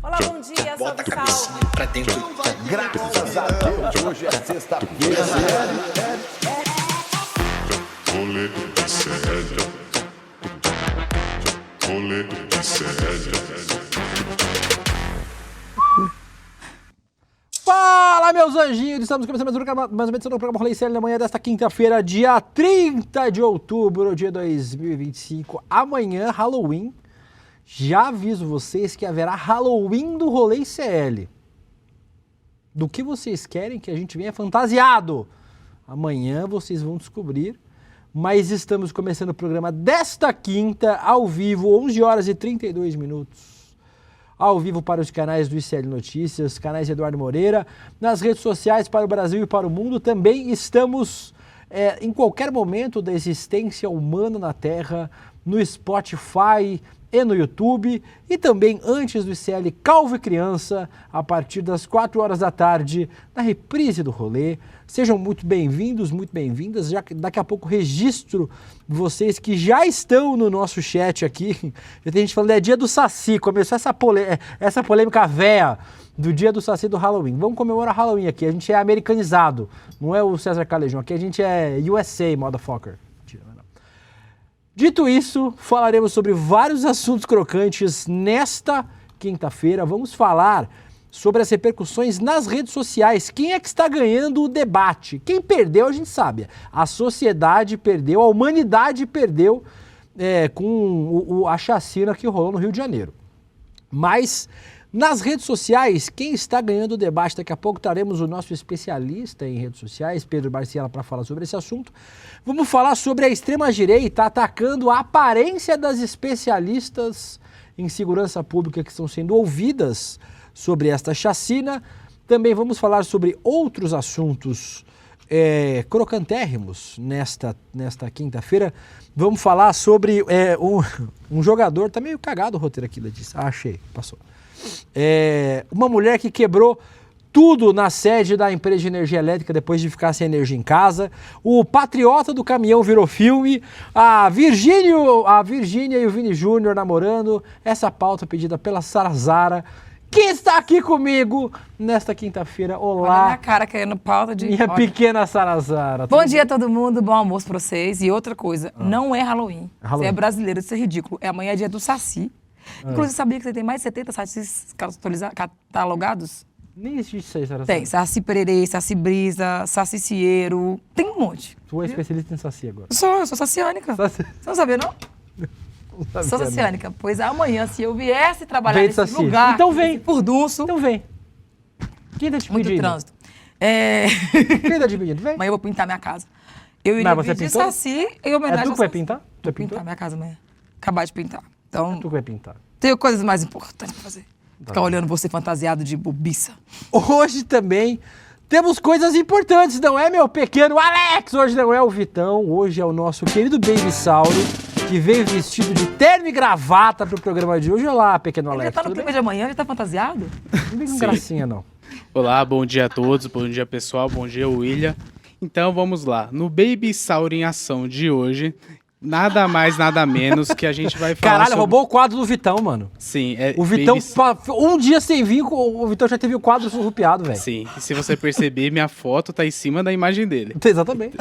Olá, bom dia, Bota a salve, cabecinha salve. pra dentro. Graças a Deus, hoje é sexta-feira. Rolê de sério. Rolê de sério. Fala, meus anjinhos! Estamos começando mais uma edição do programa Rolê Sério na manhã desta quinta-feira, dia 30 de outubro de 2025. Amanhã, Halloween. Já aviso vocês que haverá Halloween do Rolê CL. Do que vocês querem que a gente venha fantasiado? Amanhã vocês vão descobrir. Mas estamos começando o programa desta quinta, ao vivo, 11 horas e 32 minutos. Ao vivo para os canais do ICL Notícias, canais de Eduardo Moreira, nas redes sociais para o Brasil e para o mundo. Também estamos em qualquer momento da existência humana na Terra, no Spotify e no YouTube. E também antes do ICL Calvo e Criança, a partir das 4 horas da tarde, na reprise do Rolê. Sejam muito bem-vindos, muito bem-vindas. Já que daqui a pouco registro vocês que já estão no nosso chat aqui. Já tem gente falando, é dia do Saci. Começou essa polêmica véia do dia do Saci do Halloween. Vamos comemorar Halloween aqui. A gente é americanizado. Não é o César Calejão. Aqui a gente é USA, motherfucker. Dito isso, falaremos sobre vários assuntos crocantes nesta quinta-feira. Vamos falar sobre as repercussões nas redes sociais. Quem é que está ganhando o debate? Quem perdeu, a gente sabe. A sociedade perdeu, a humanidade perdeu com a chacina que rolou no Rio de Janeiro. Mas nas redes sociais, quem está ganhando o debate? Daqui a pouco traremos o nosso especialista em redes sociais, Pedro Barciela, para falar sobre esse assunto. Vamos falar sobre a extrema-direita atacando a aparência das especialistas em segurança pública que estão sendo ouvidas sobre esta chacina. Também vamos falar sobre outros assuntos crocantérrimos nesta quinta-feira. Vamos falar sobre um jogador, tá meio cagado o roteiro aqui, Letícia. Achei, passou. Uma mulher que quebrou tudo na sede da empresa de energia elétrica depois de ficar sem energia em casa. O patriota do caminhão virou filme. A Virgínia e o Vini Júnior namorando. Essa pauta pedida pela Sarazara, que está aqui comigo nesta quinta-feira. Olá. Olha a minha cara querendo pauta de... Minha pequena Sarazara. Bom dia a todo mundo, bom almoço pra vocês. E outra coisa, não é Halloween. Halloween. Você é brasileiro, isso é ridículo. Amanhã é dia do Saci. Inclusive, sabia que você tem mais de 70 sacis catalogados? Nem existe isso aí, Sarazara. Tem, Saci Pererê, Saci Brisa, Saci Cieiro, tem um monte. Tu é especialista em saci agora. Eu sou saciânica. Você não sabia, não? Não Sou sabia, saciânica. Pois amanhã, se eu viesse trabalhar Vem de nesse saci. lugar, Então vem. nesse furdunço, Então vem. Quem tá te muito pedindo? trânsito. Quem tá te pedindo? Vem. Amanhã eu vou pintar minha casa. Eu iria Mas você pedir pintou? Saci em homenagem É tu ao que vai Saci. pintar? Tu Vou é pintor? pintar minha casa amanhã. Acabar de pintar. Então, Tu que vai pintar. tenho coisas mais importantes pra fazer. Ficar olhando você fantasiado de bobiça. Hoje também temos coisas importantes, não é, meu pequeno Alex? Hoje não é o Vitão, hoje é o nosso querido Baby Sauro, que veio vestido de terno e gravata pro programa de hoje. Olá, pequeno Ele Alex. já tá no programa de amanhã, já tá fantasiado? Não vem com gracinha, não. Olá, bom dia a todos, bom dia pessoal, bom dia William. Então vamos lá, no Baby Sauro em Ação de hoje, nada mais, nada menos que a gente vai falar Caralho, sobre... roubou o quadro do Vitão, mano. Sim, O Vitão, Baby... um dia sem vir, o Vitão já teve o quadro surrupiado, velho. Sim, e se você perceber, minha foto tá em cima da imagem dele. Exatamente.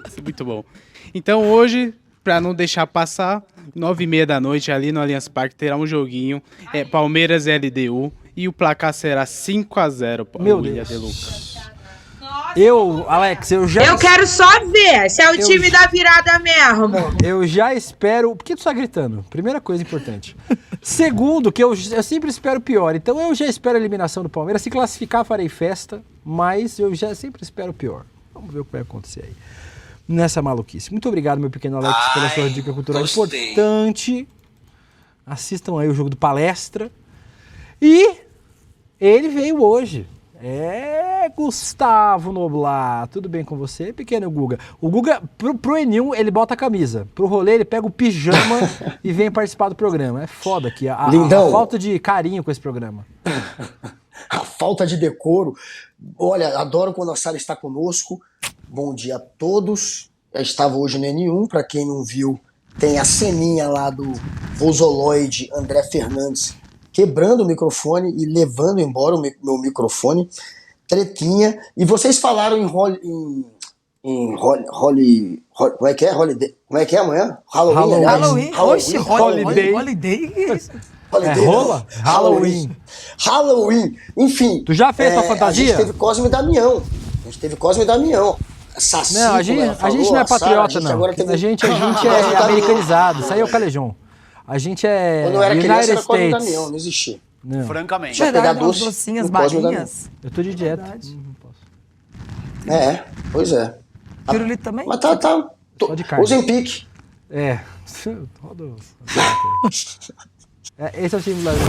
Isso é muito bom. Então hoje, pra não deixar passar, 9h30 da noite ali no Allianz Parque terá um joguinho, Palmeiras e LDU, e o placar será 5-0 para Meu o William Deus. De Luca. Alex, eu quero só ver se é o time da virada mesmo. Eu já espero... Por que tu tá gritando? Primeira coisa importante. Segundo, que eu sempre espero pior. Então eu já espero a eliminação do Palmeiras. Se classificar, farei festa. Mas eu já sempre espero pior. Vamos ver o que vai acontecer aí nessa maluquice. Muito obrigado, meu pequeno Alex, pela sua dica cultural importante. Assistam aí o jogo do Palestra. E ele veio hoje. Gustavo Noblar, tudo bem com você, pequeno Guga? O Guga, pro N1, ele bota a camisa. Pro rolê, ele pega o pijama e vem participar do programa. É foda aqui, a falta de carinho com esse programa. A falta de decoro. Olha, adoro quando a Sara está conosco. Bom dia a todos. Eu estava hoje no N1, para quem não viu, tem a ceninha lá do Vozoloide André Fernandes, quebrando o microfone e levando embora o meu microfone. Tretinha. E vocês falaram em como é que é? Holiday. Como é que é amanhã? Halloween, aliás. Halloween. Oxe, Holiday. Holiday. Que isso? Holiday, rola? não. Halloween. Halloween. Enfim. Tu já fez tua fantasia? A gente teve Cosme e Damião. Saci, Não, a gente não é patriota, não. A gente é americanizado. Isso aí é o calejão. A gente é Quando eu era criança United era Cosme e States. Damião, não existia. Não. Francamente. Vai pegar Verdade, umas doce docinhas, no Cosme e balinhas. Eu tô de dieta. Não posso. Pois é. Pirulito também? Mas tá. Só de carne. Usem pique. É. Roda esse é o time do Brasil.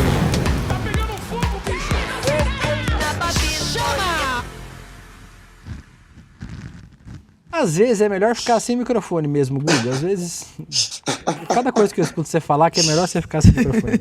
Às vezes é melhor ficar sem microfone mesmo, Guga. Às vezes, cada coisa que eu escuto você falar que é melhor você ficar sem microfone.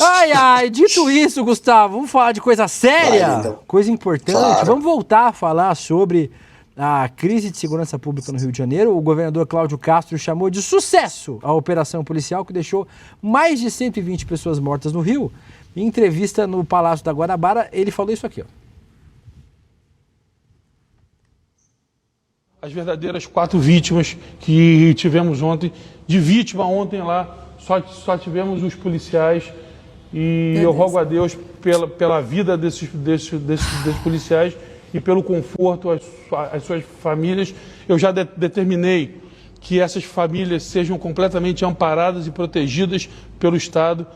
Ai, dito isso, Gustavo, vamos falar de coisa séria, Vai, então. coisa importante. Claro. Vamos voltar a falar sobre a crise de segurança pública no Rio de Janeiro. O governador Cláudio Castro chamou de sucesso a operação policial que deixou mais de 120 pessoas mortas no Rio. Em entrevista no Palácio da Guanabara, ele falou isso aqui, ó. As verdadeiras 4 vítimas que tivemos ontem, de vítima ontem lá, só tivemos os policiais e eu rogo a Deus pela vida desses policiais e pelo conforto às suas famílias. Eu já determinei que essas famílias sejam completamente amparadas e protegidas pelo Estado.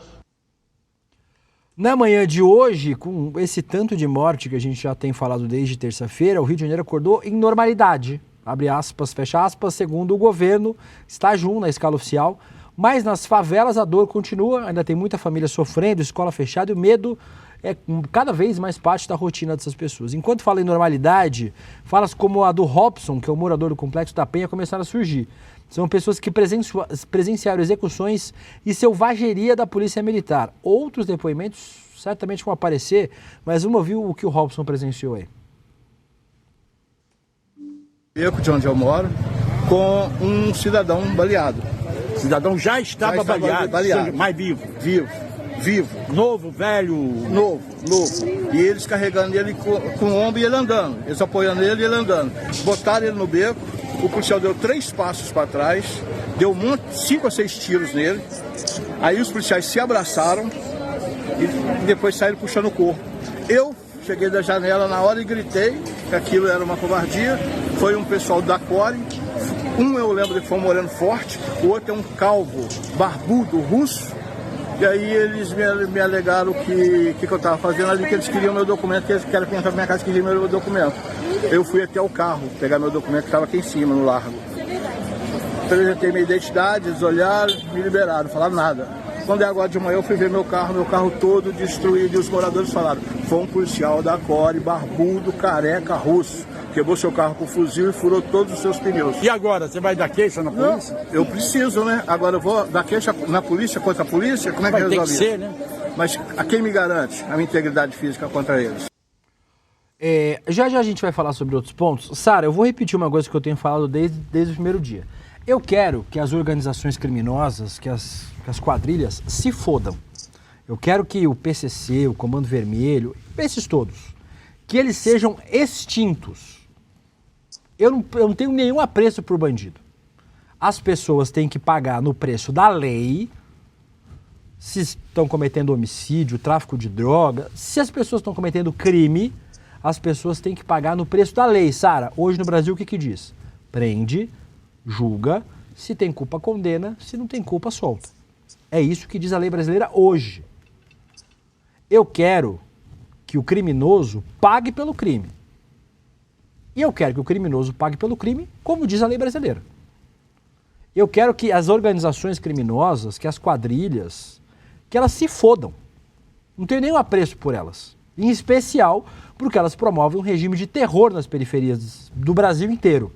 Na manhã de hoje, com esse tanto de morte que a gente já tem falado desde terça-feira, o Rio de Janeiro acordou em normalidade. Abre aspas, fecha aspas, segundo o governo, estágio 1 na escala oficial. Mas nas favelas a dor continua, ainda tem muita família sofrendo, escola fechada e o medo é cada vez mais parte da rotina dessas pessoas. Enquanto fala em normalidade, falas como a do Robson, que é o morador do Complexo da Penha, começaram a surgir. São pessoas que presenciaram execuções e selvageria da polícia militar. Outros depoimentos certamente vão aparecer, mas vamos ouvir o que o Robson presenciou aí. Beco de onde eu moro, com um cidadão baleado. O cidadão já estava baleado, mas vivo. Novo, velho? Novo. E eles carregando ele com o ombro e ele andando. Eles apoiando ele e ele andando. Botaram ele no beco, o policial deu 3 passos para trás, deu 5 a 6 tiros nele. Aí os policiais se abraçaram e depois saíram puxando o corpo. Eu cheguei da janela na hora e gritei que aquilo era uma covardia. Foi um pessoal da Core. Um eu lembro que foi um moreno forte, o outro é um calvo, barbudo, russo. E aí eles me alegaram que eu estava fazendo ali, que eles queriam meu documento, que eles querem entrar na minha casa e queriam meu documento. Eu fui até o carro pegar meu documento que estava aqui em cima, no largo. Apresentei minha identidade, eles olharam, me liberaram, não falaram nada. Quando é agora de manhã eu fui ver meu carro todo destruído, e os moradores falaram, foi um policial da Core, barbudo, careca, russo. Quebrou seu carro com fuzil e furou todos os seus pneus. E agora, você vai dar queixa na polícia? Não, eu preciso, né? Agora eu vou dar queixa na polícia contra a polícia? Como é que resolve isso? Vai ter que ser, né? Mas a quem me garante a minha integridade física contra eles? Já a gente vai falar sobre outros pontos. Sara, eu vou repetir uma coisa que eu tenho falado desde o primeiro dia. Eu quero que as organizações criminosas, que as quadrilhas se fodam. Eu quero que o PCC, o Comando Vermelho, esses todos, que eles sejam extintos. Eu não tenho nenhum apreço por bandido. As pessoas têm que pagar no preço da lei, se estão cometendo homicídio, tráfico de droga. Se as pessoas estão cometendo crime, as pessoas têm que pagar no preço da lei. Sara, hoje no Brasil o que diz? Prende, julga, se tem culpa condena, se não tem culpa solta. É isso que diz a lei brasileira hoje. Eu quero que o criminoso pague pelo crime. E eu quero que o criminoso pague pelo crime, como diz a lei brasileira. Eu quero que as organizações criminosas, que as quadrilhas, que elas se fodam. Não tenho nenhum apreço por elas. Em especial porque elas promovem um regime de terror nas periferias do Brasil inteiro.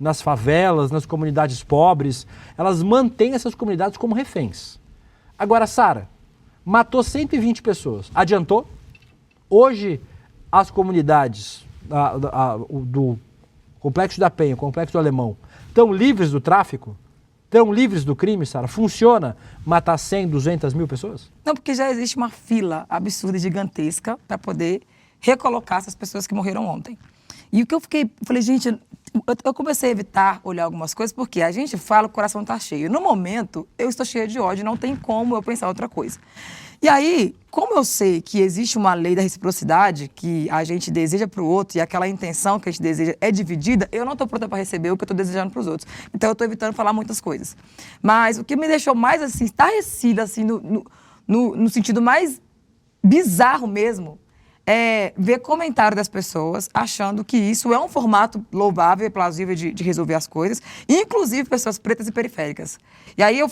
Nas favelas, nas comunidades pobres. Elas mantêm essas comunidades como reféns. Agora, Sara, matou 120 pessoas. Adiantou? Hoje, as comunidades do Complexo da Penha, Complexo do Alemão, estão livres do tráfico? estão livres do crime, Sara? Funciona matar 100, 200 mil pessoas? Não, porque já existe uma fila absurda e gigantesca para poder recolocar essas pessoas que morreram ontem. E o que eu falei, gente, eu comecei a evitar olhar algumas coisas, porque a gente fala, o coração tá cheio. No momento, eu estou cheia de ódio, não tem como eu pensar outra coisa. E aí, como eu sei que existe uma lei da reciprocidade, que a gente deseja para o outro e aquela intenção que a gente deseja é dividida, eu não estou pronta para receber o que eu estou desejando para os outros. Então, eu estou evitando falar muitas coisas. Mas o que me deixou mais, assim, estarrecida, assim, no sentido mais bizarro mesmo, é ver comentário das pessoas achando que isso é um formato louvável e plausível de resolver as coisas, inclusive pessoas pretas e periféricas. E aí eu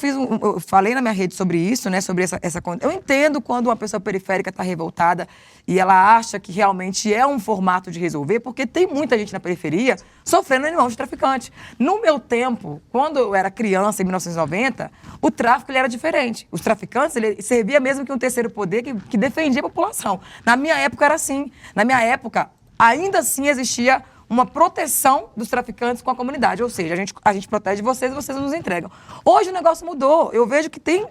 falei na minha rede sobre isso, né, sobre essa. Eu entendo quando uma pessoa periférica está revoltada e ela acha que realmente é um formato de resolver, porque tem muita gente na periferia sofrendo em mãos de traficante. No meu tempo, quando eu era criança, em 1990, o tráfico ele era diferente. Os traficantes, ele servia mesmo que um terceiro poder que defendia a população. Na minha época era assim. Na minha época, ainda assim existia uma proteção dos traficantes com a comunidade. Ou seja, a gente protege vocês e vocês nos entregam. Hoje o negócio mudou. Eu vejo que tem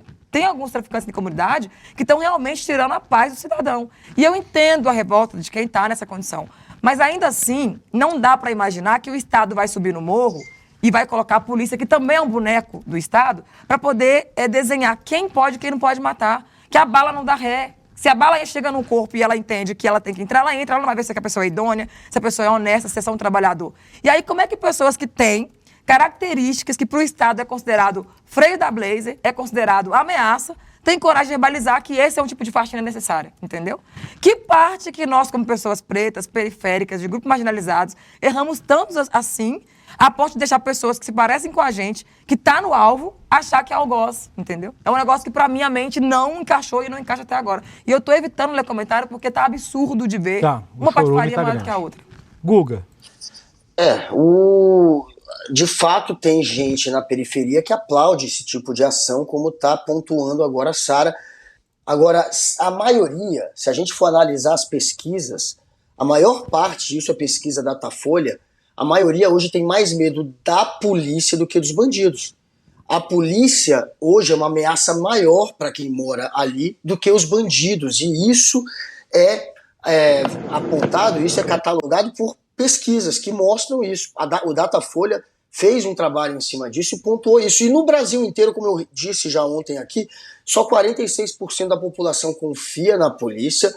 alguns traficantes de comunidade que estão realmente tirando a paz do cidadão. E eu entendo a revolta de quem está nessa condição. Mas ainda assim, não dá para imaginar que o Estado vai subir no morro e vai colocar a polícia, que também é um boneco do Estado, para poder desenhar quem pode e quem não pode matar. Que a bala não dá ré. Se a bala chega no corpo e ela entende que ela tem que entrar, ela entra, ela não vai ver se a pessoa é idônea, se a pessoa é honesta, se é só um trabalhador. E aí, como é que pessoas que têm características que para o Estado é considerado freio da blazer, é considerado ameaça, têm coragem de verbalizar que esse é um tipo de faxina necessária, entendeu? Que parte que nós, como pessoas pretas, periféricas, de grupos marginalizados, erramos tanto assim, a ponto de deixar pessoas que se parecem com a gente, que tá no alvo, achar que é algoz, entendeu? É um negócio que pra minha mente não encaixou e não encaixa até agora. E eu tô evitando ler comentário porque tá absurdo de ver uma patifaria maior do que a outra. Guga. De fato tem gente na periferia que aplaude esse tipo de ação, como tá pontuando agora a Sara. Agora, a maioria, se a gente for analisar as pesquisas, a maior parte, isso é pesquisa Datafolha, a maioria hoje tem mais medo da polícia do que dos bandidos. A polícia hoje é uma ameaça maior para quem mora ali do que os bandidos. E isso é apontado, isso é catalogado por pesquisas que mostram isso. O Datafolha fez um trabalho em cima disso e pontuou isso. E no Brasil inteiro, como eu disse já ontem aqui, só 46% da população confia na polícia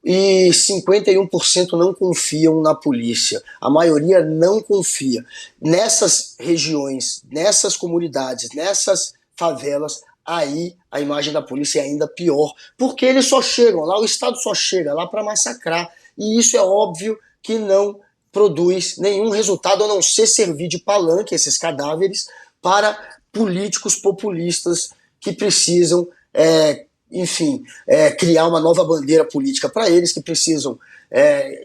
e 51% não confiam na polícia. A maioria não confia. Nessas regiões, nessas comunidades, nessas favelas, aí a imagem da polícia é ainda pior, porque eles só chegam lá, o Estado só chega lá para massacrar. E isso é óbvio que não produz nenhum resultado, a não ser servir de palanque esses cadáveres para políticos populistas que precisam criar uma nova bandeira política para eles, que precisam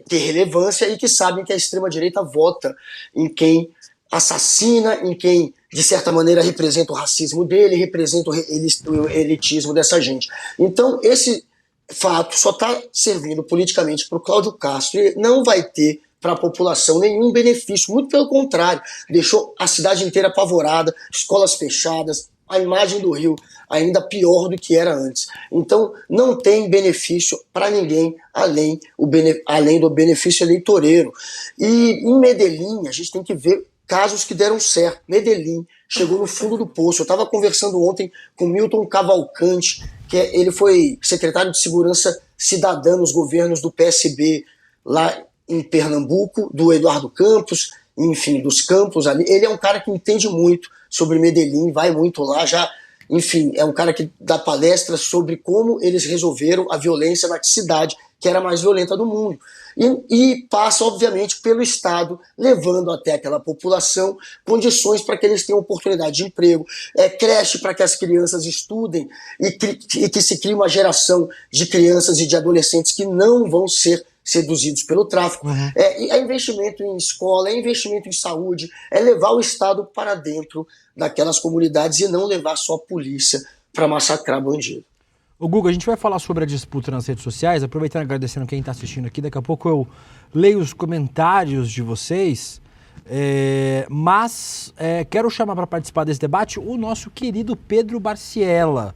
ter relevância e que sabem que a extrema-direita vota em quem assassina, em quem, de certa maneira, representa o racismo dele, representa o elitismo dessa gente. Então, esse fato só está servindo politicamente para o Cláudio Castro e não vai ter para a população nenhum benefício, muito pelo contrário, deixou a cidade inteira apavorada, escolas fechadas, a imagem do Rio ainda pior do que era antes. Então, não tem benefício para ninguém além do benefício eleitoreiro. E em Medellín, a gente tem que ver casos que deram certo. Medellín chegou no fundo do poço. Eu estava conversando ontem com Milton Cavalcante, ele foi secretário de Segurança Cidadã nos governos do PSB lá em Pernambuco, do Eduardo Campos, enfim, dos campos ali. Ele é um cara que entende muito sobre Medellín, vai muito lá, enfim, é um cara que dá palestras sobre como eles resolveram a violência na cidade, que era a mais violenta do mundo. E passa, obviamente, pelo Estado, levando até aquela população condições para que eles tenham oportunidade de emprego, creche para que as crianças estudem e que se crie uma geração de crianças e de adolescentes que não vão ser seduzidos pelo tráfico. É investimento em escola, é investimento em saúde, é levar o Estado para dentro daquelas comunidades e não levar só a polícia para massacrar bandido. Ô Guga, a gente vai falar sobre a disputa nas redes sociais, aproveitando e agradecendo quem está assistindo aqui, daqui a pouco eu leio os comentários de vocês. Mas quero chamar para participar desse debate o nosso querido Pedro Barciela.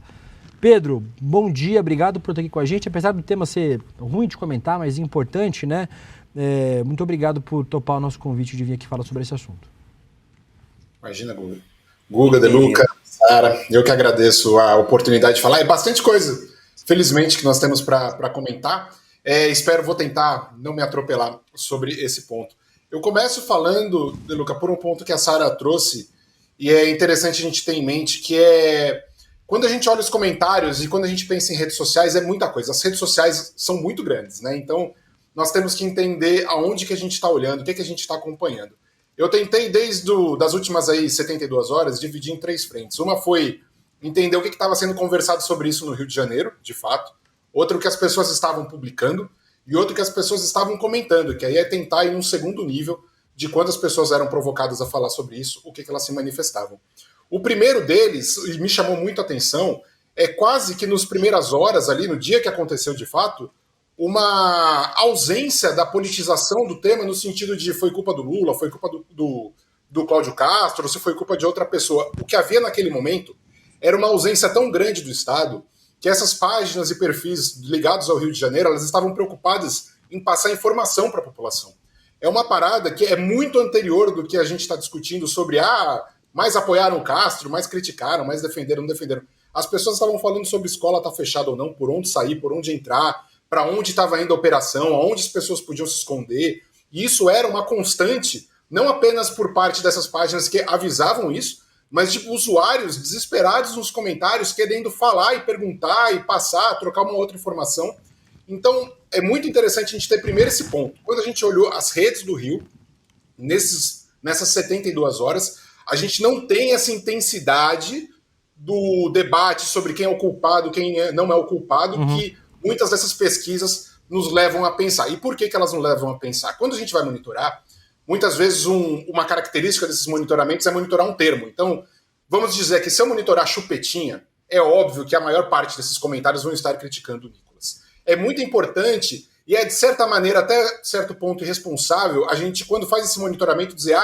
Pedro, bom dia, obrigado por estar aqui com a gente. Apesar do tema ser ruim de comentar, mas importante, né? Muito obrigado por topar o nosso convite de vir aqui falar sobre esse assunto. Imagina, Guga, De Luca, Sara, eu que agradeço a oportunidade de falar. É bastante coisa, felizmente, que nós temos para comentar. Vou tentar não me atropelar sobre esse ponto. Eu começo falando, De Luca, por um ponto que a Sara trouxe, e é interessante a gente ter em mente, que quando a gente olha os comentários e quando a gente pensa em redes sociais, é muita coisa. As redes sociais são muito grandes, né? Então, nós temos que entender aonde que a gente está olhando, o que a gente está acompanhando. Eu tentei, desde das últimas 72 horas, dividir em 3 frentes. Uma foi entender o que estava sendo conversado sobre isso no Rio de Janeiro, de fato. Outra, o que as pessoas estavam publicando. E outro, que as pessoas estavam comentando, que aí é tentar ir num segundo nível de quando as pessoas eram provocadas a falar sobre isso, o que elas se manifestavam. O primeiro deles, e me chamou muito a atenção, é quase que nas primeiras horas ali, no dia que aconteceu de fato, uma ausência da politização do tema no sentido de foi culpa do Lula, foi culpa do Cláudio Castro, ou se foi culpa de outra pessoa. O que havia naquele momento era uma ausência tão grande do Estado que essas páginas e perfis ligados ao Rio de Janeiro, elas estavam preocupadas em passar informação para a população. É uma parada que é muito anterior do que a gente está discutindo sobre mais apoiaram o Castro, mais criticaram, mais defenderam, não defenderam. As pessoas estavam falando sobre escola tá fechada ou não, por onde sair, por onde entrar, para onde estava indo a operação, aonde as pessoas podiam se esconder. E isso era uma constante, não apenas por parte dessas páginas que avisavam isso, mas de usuários desesperados nos comentários, querendo falar e perguntar e passar, trocar uma outra informação. Então, é muito interessante a gente ter primeiro esse ponto. Quando a gente olhou as redes do Rio, nessas 72 horas, a gente não tem essa intensidade do debate sobre quem é o culpado, quem não é o culpado, que muitas dessas pesquisas nos levam a pensar. E por que elas nos levam a pensar? Quando a gente vai monitorar, muitas vezes uma característica desses monitoramentos é monitorar um termo. Então, vamos dizer que se eu monitorar chupetinha, é óbvio que a maior parte desses comentários vão estar criticando o Nicolas. É muito importante e é, de certa maneira, até certo ponto irresponsável, a gente, quando faz esse monitoramento, dizer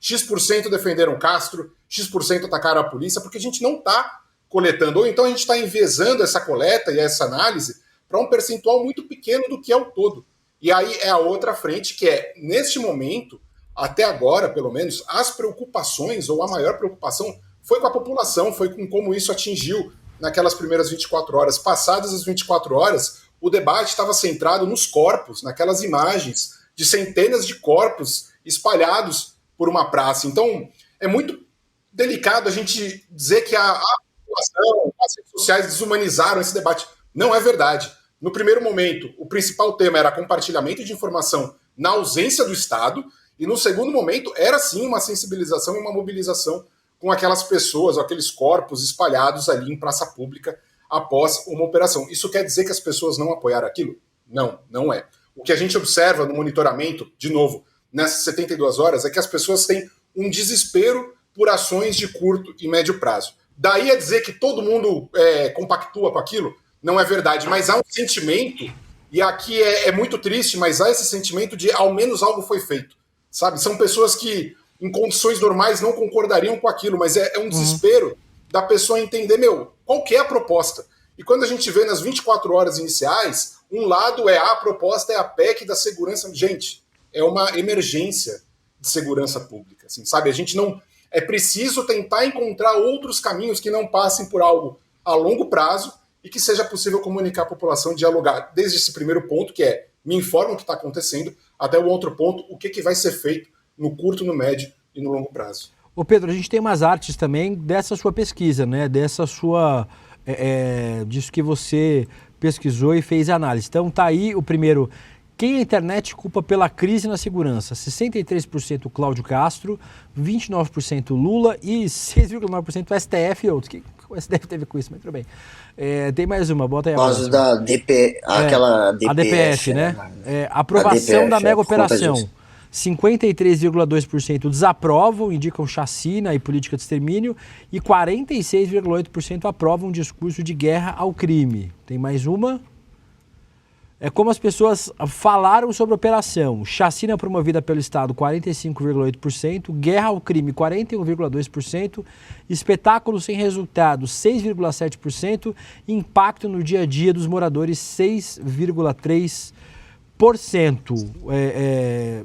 X% defenderam Castro, X% atacaram a polícia, porque a gente não está coletando, ou então a gente está enviesando essa coleta e essa análise para um percentual muito pequeno do que é o todo. E aí é a outra frente, que é, neste momento, até agora, pelo menos, as preocupações, ou a maior preocupação, foi com a população, foi com como isso atingiu naquelas primeiras 24 horas. Passadas as 24 horas, o debate estava centrado nos corpos, naquelas imagens de centenas de corpos espalhados por uma praça. Então, é muito delicado a gente dizer que a população, as redes sociais desumanizaram esse debate. Não é verdade. No primeiro momento, o principal tema era compartilhamento de informação na ausência do Estado, e no segundo momento era sim uma sensibilização e uma mobilização com aquelas pessoas, aqueles corpos espalhados ali em praça pública após uma operação. Isso quer dizer que as pessoas não apoiaram aquilo? Não, não é. O que a gente observa no monitoramento, de novo, nessas 72 horas, é que as pessoas têm um desespero por ações de curto e médio prazo. Daí a dizer que todo mundo compactua com aquilo, não é verdade, mas há um sentimento, e aqui é muito triste, mas há esse sentimento de ao menos algo foi feito, sabe? São pessoas que em condições normais não concordariam com aquilo, mas é um desespero da pessoa entender, qual que é a proposta? E quando a gente vê nas 24 horas iniciais, um lado a proposta é a PEC da segurança. Gente, é uma emergência de segurança pública, assim, sabe? A gente não... É preciso tentar encontrar outros caminhos que não passem por algo a longo prazo e que seja possível comunicar à população, dialogar desde esse primeiro ponto, que é me informa o que está acontecendo, até o outro ponto, o que vai ser feito no curto, no médio e no longo prazo. Ô Pedro, a gente tem umas artes também dessa sua pesquisa, né? Dessa sua... disso que você pesquisou e fez análise. Então tá aí o primeiro... Quem a internet culpa pela crise na segurança? 63% Cláudio Castro, 29% Lula e 6,9% STF e outros. Que o STF teve com isso, mas tudo bem. Tem mais uma, bota aí. Por causa da aquela DPF. A DPF, né? Aprovação da mega operação. 53,2% desaprovam, indicam chacina e política de extermínio, e 46,8% aprovam um discurso de guerra ao crime. Tem mais uma? como as pessoas falaram sobre a operação. Chacina promovida pelo Estado, 45,8%. Guerra ao crime, 41,2%. Espetáculo sem resultado, 6,7%. Impacto no dia a dia dos moradores, 6,3%.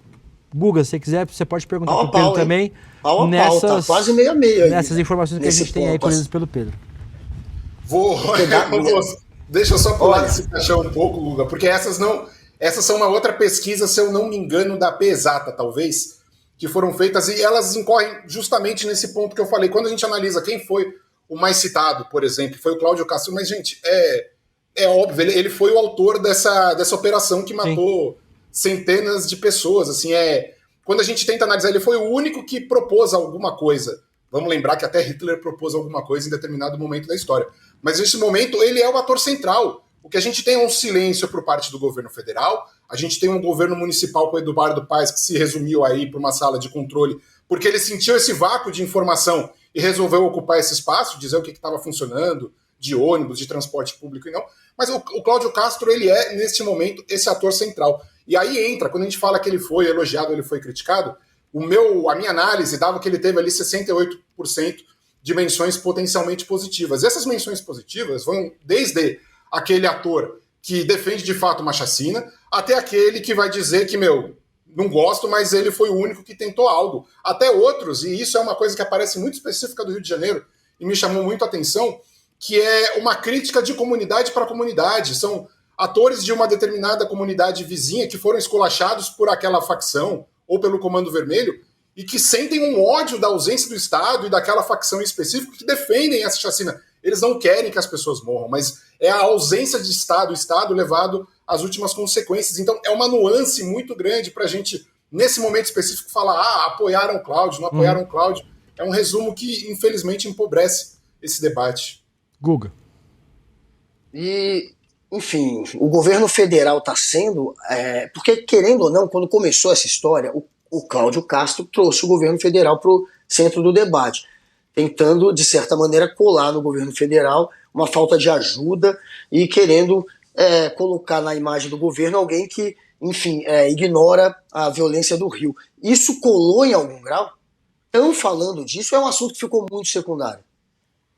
Guga, se você quiser, você pode perguntar para o Pedro também. Tá quase meio a meio. Nessas informações que a gente tem aí colhidas pelo Pedro. Deixa eu só pular esse caixão um pouco, Guga, porque essas são uma outra pesquisa, se eu não me engano, da Pesata, talvez, que foram feitas, e elas incorrem justamente nesse ponto que eu falei. Quando a gente analisa quem foi o mais citado, por exemplo, foi o Cláudio Castro, mas, gente, é óbvio, ele foi o autor dessa operação que matou centenas de pessoas. Assim, quando a gente tenta analisar, ele foi o único que propôs alguma coisa. Vamos lembrar que até Hitler propôs alguma coisa em determinado momento da história. Mas nesse momento ele é o ator central. O que a gente tem é um silêncio por parte do governo federal, a gente tem um governo municipal com o Eduardo Paes que se resumiu aí para uma sala de controle, porque ele sentiu esse vácuo de informação e resolveu ocupar esse espaço, dizer o que estava funcionando, de ônibus, de transporte público e não. Mas o Cláudio Castro, ele é, neste momento, esse ator central. E aí entra, quando a gente fala que ele foi elogiado, ele foi criticado, a minha análise dava que ele teve ali 68% de menções potencialmente positivas. E essas menções positivas vão desde aquele ator que defende de fato uma chacina, até aquele que vai dizer que, não gosto, mas ele foi o único que tentou algo. Até outros, e isso é uma coisa que aparece muito específica do Rio de Janeiro, e me chamou muito a atenção, que é uma crítica de comunidade para comunidade. São atores de uma determinada comunidade vizinha que foram esculachados por aquela facção ou pelo Comando Vermelho, e que sentem um ódio da ausência do Estado e daquela facção em específico que defendem essa chacina. Eles não querem que as pessoas morram, mas é a ausência de Estado, o Estado levado às últimas consequências. Então é uma nuance muito grande para a gente, nesse momento específico, falar apoiaram o Cláudio, não apoiaram o Cláudio. É um resumo que, infelizmente, empobrece esse debate. Guga. E, enfim, o governo federal está sendo... porque, querendo ou não, quando começou essa história, o Cláudio Castro trouxe o governo federal para o centro do debate, tentando, de certa maneira, colar no governo federal uma falta de ajuda e querendo colocar na imagem do governo alguém que, enfim, ignora a violência do Rio. Isso colou em algum grau? Estão falando disso, é um assunto que ficou muito secundário.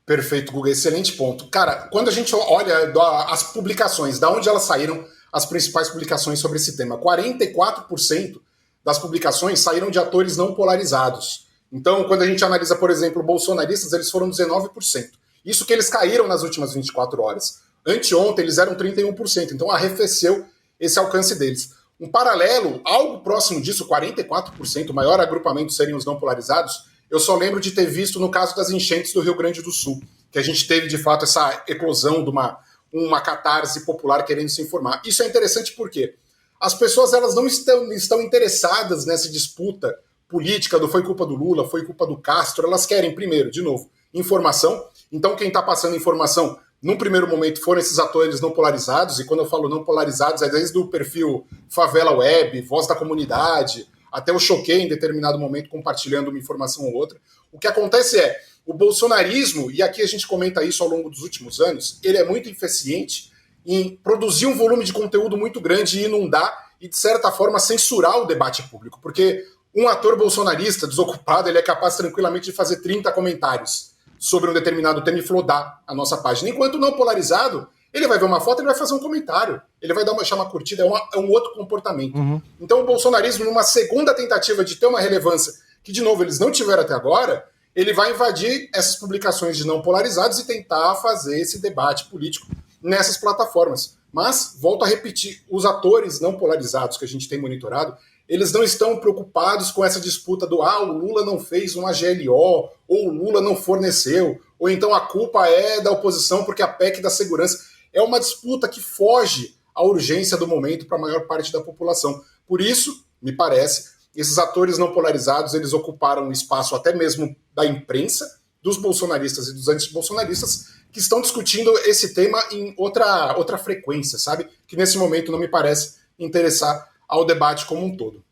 Perfeito, Guga, excelente ponto. Cara, quando a gente olha as publicações, da onde elas saíram, as principais publicações sobre esse tema, 44% das publicações saíram de atores não polarizados. Então, quando a gente analisa, por exemplo, bolsonaristas, eles foram 19%. Isso que eles caíram nas últimas 24 horas. Anteontem, eles eram 31%. Então, arrefeceu esse alcance deles. Um paralelo, algo próximo disso, 44%, o maior agrupamento seriam os não polarizados, eu só lembro de ter visto no caso das enchentes do Rio Grande do Sul, que a gente teve, de fato, essa eclosão de uma catarse popular querendo se informar. Isso é interessante porque as pessoas elas não estão interessadas nessa disputa política do foi culpa do Lula, foi culpa do Castro. Elas querem, primeiro, de novo, informação. Então, quem está passando informação, num primeiro momento, foram esses atores não polarizados. E quando eu falo não polarizados, é desde o perfil Favela Web, Voz da Comunidade, até o Choquei, em determinado momento, compartilhando uma informação ou outra. O que acontece é, o bolsonarismo, e aqui a gente comenta isso ao longo dos últimos anos, ele é muito eficiente em produzir um volume de conteúdo muito grande e inundar e, de certa forma, censurar o debate público. Porque um ator bolsonarista desocupado, ele é capaz tranquilamente de fazer 30 comentários sobre um determinado tema e flodar a nossa página. Enquanto não polarizado, ele vai ver uma foto, ele vai fazer um comentário, ele vai dar chamar curtida, é um outro comportamento. Então o bolsonarismo, numa segunda tentativa de ter uma relevância que, de novo, eles não tiveram até agora, ele vai invadir essas publicações de não polarizados e tentar fazer esse debate político nessas plataformas. Mas, volto a repetir, os atores não polarizados que a gente tem monitorado, eles não estão preocupados com essa disputa do o Lula não fez uma GLO, ou o Lula não forneceu, ou então a culpa é da oposição porque a PEC da segurança. É uma disputa que foge à urgência do momento para a maior parte da população. Por isso, me parece, esses atores não polarizados, eles ocuparam o espaço até mesmo da imprensa, dos bolsonaristas e dos antibolsonaristas, que estão discutindo esse tema em outra frequência, sabe? Que nesse momento não me parece interessar ao debate como um todo.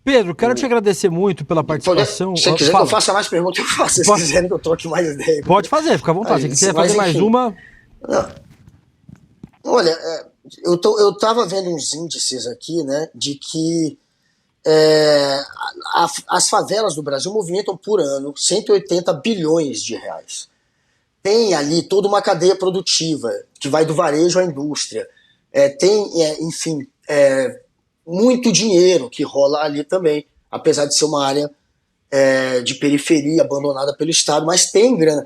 Pedro, quero te agradecer muito pela participação. Se quiser que eu faça mais perguntas, eu faço. Se quiserem que eu troque mais ideia. Pode fazer, fica à vontade. Se quiser fazer mais uma... Olha, eu estava vendo uns índices aqui, né, de que as favelas do Brasil movimentam por ano 180 bilhões de reais. Tem ali toda uma cadeia produtiva que vai do varejo à indústria. Enfim, muito dinheiro que rola ali também, apesar de ser uma área de periferia abandonada pelo Estado, mas tem grana.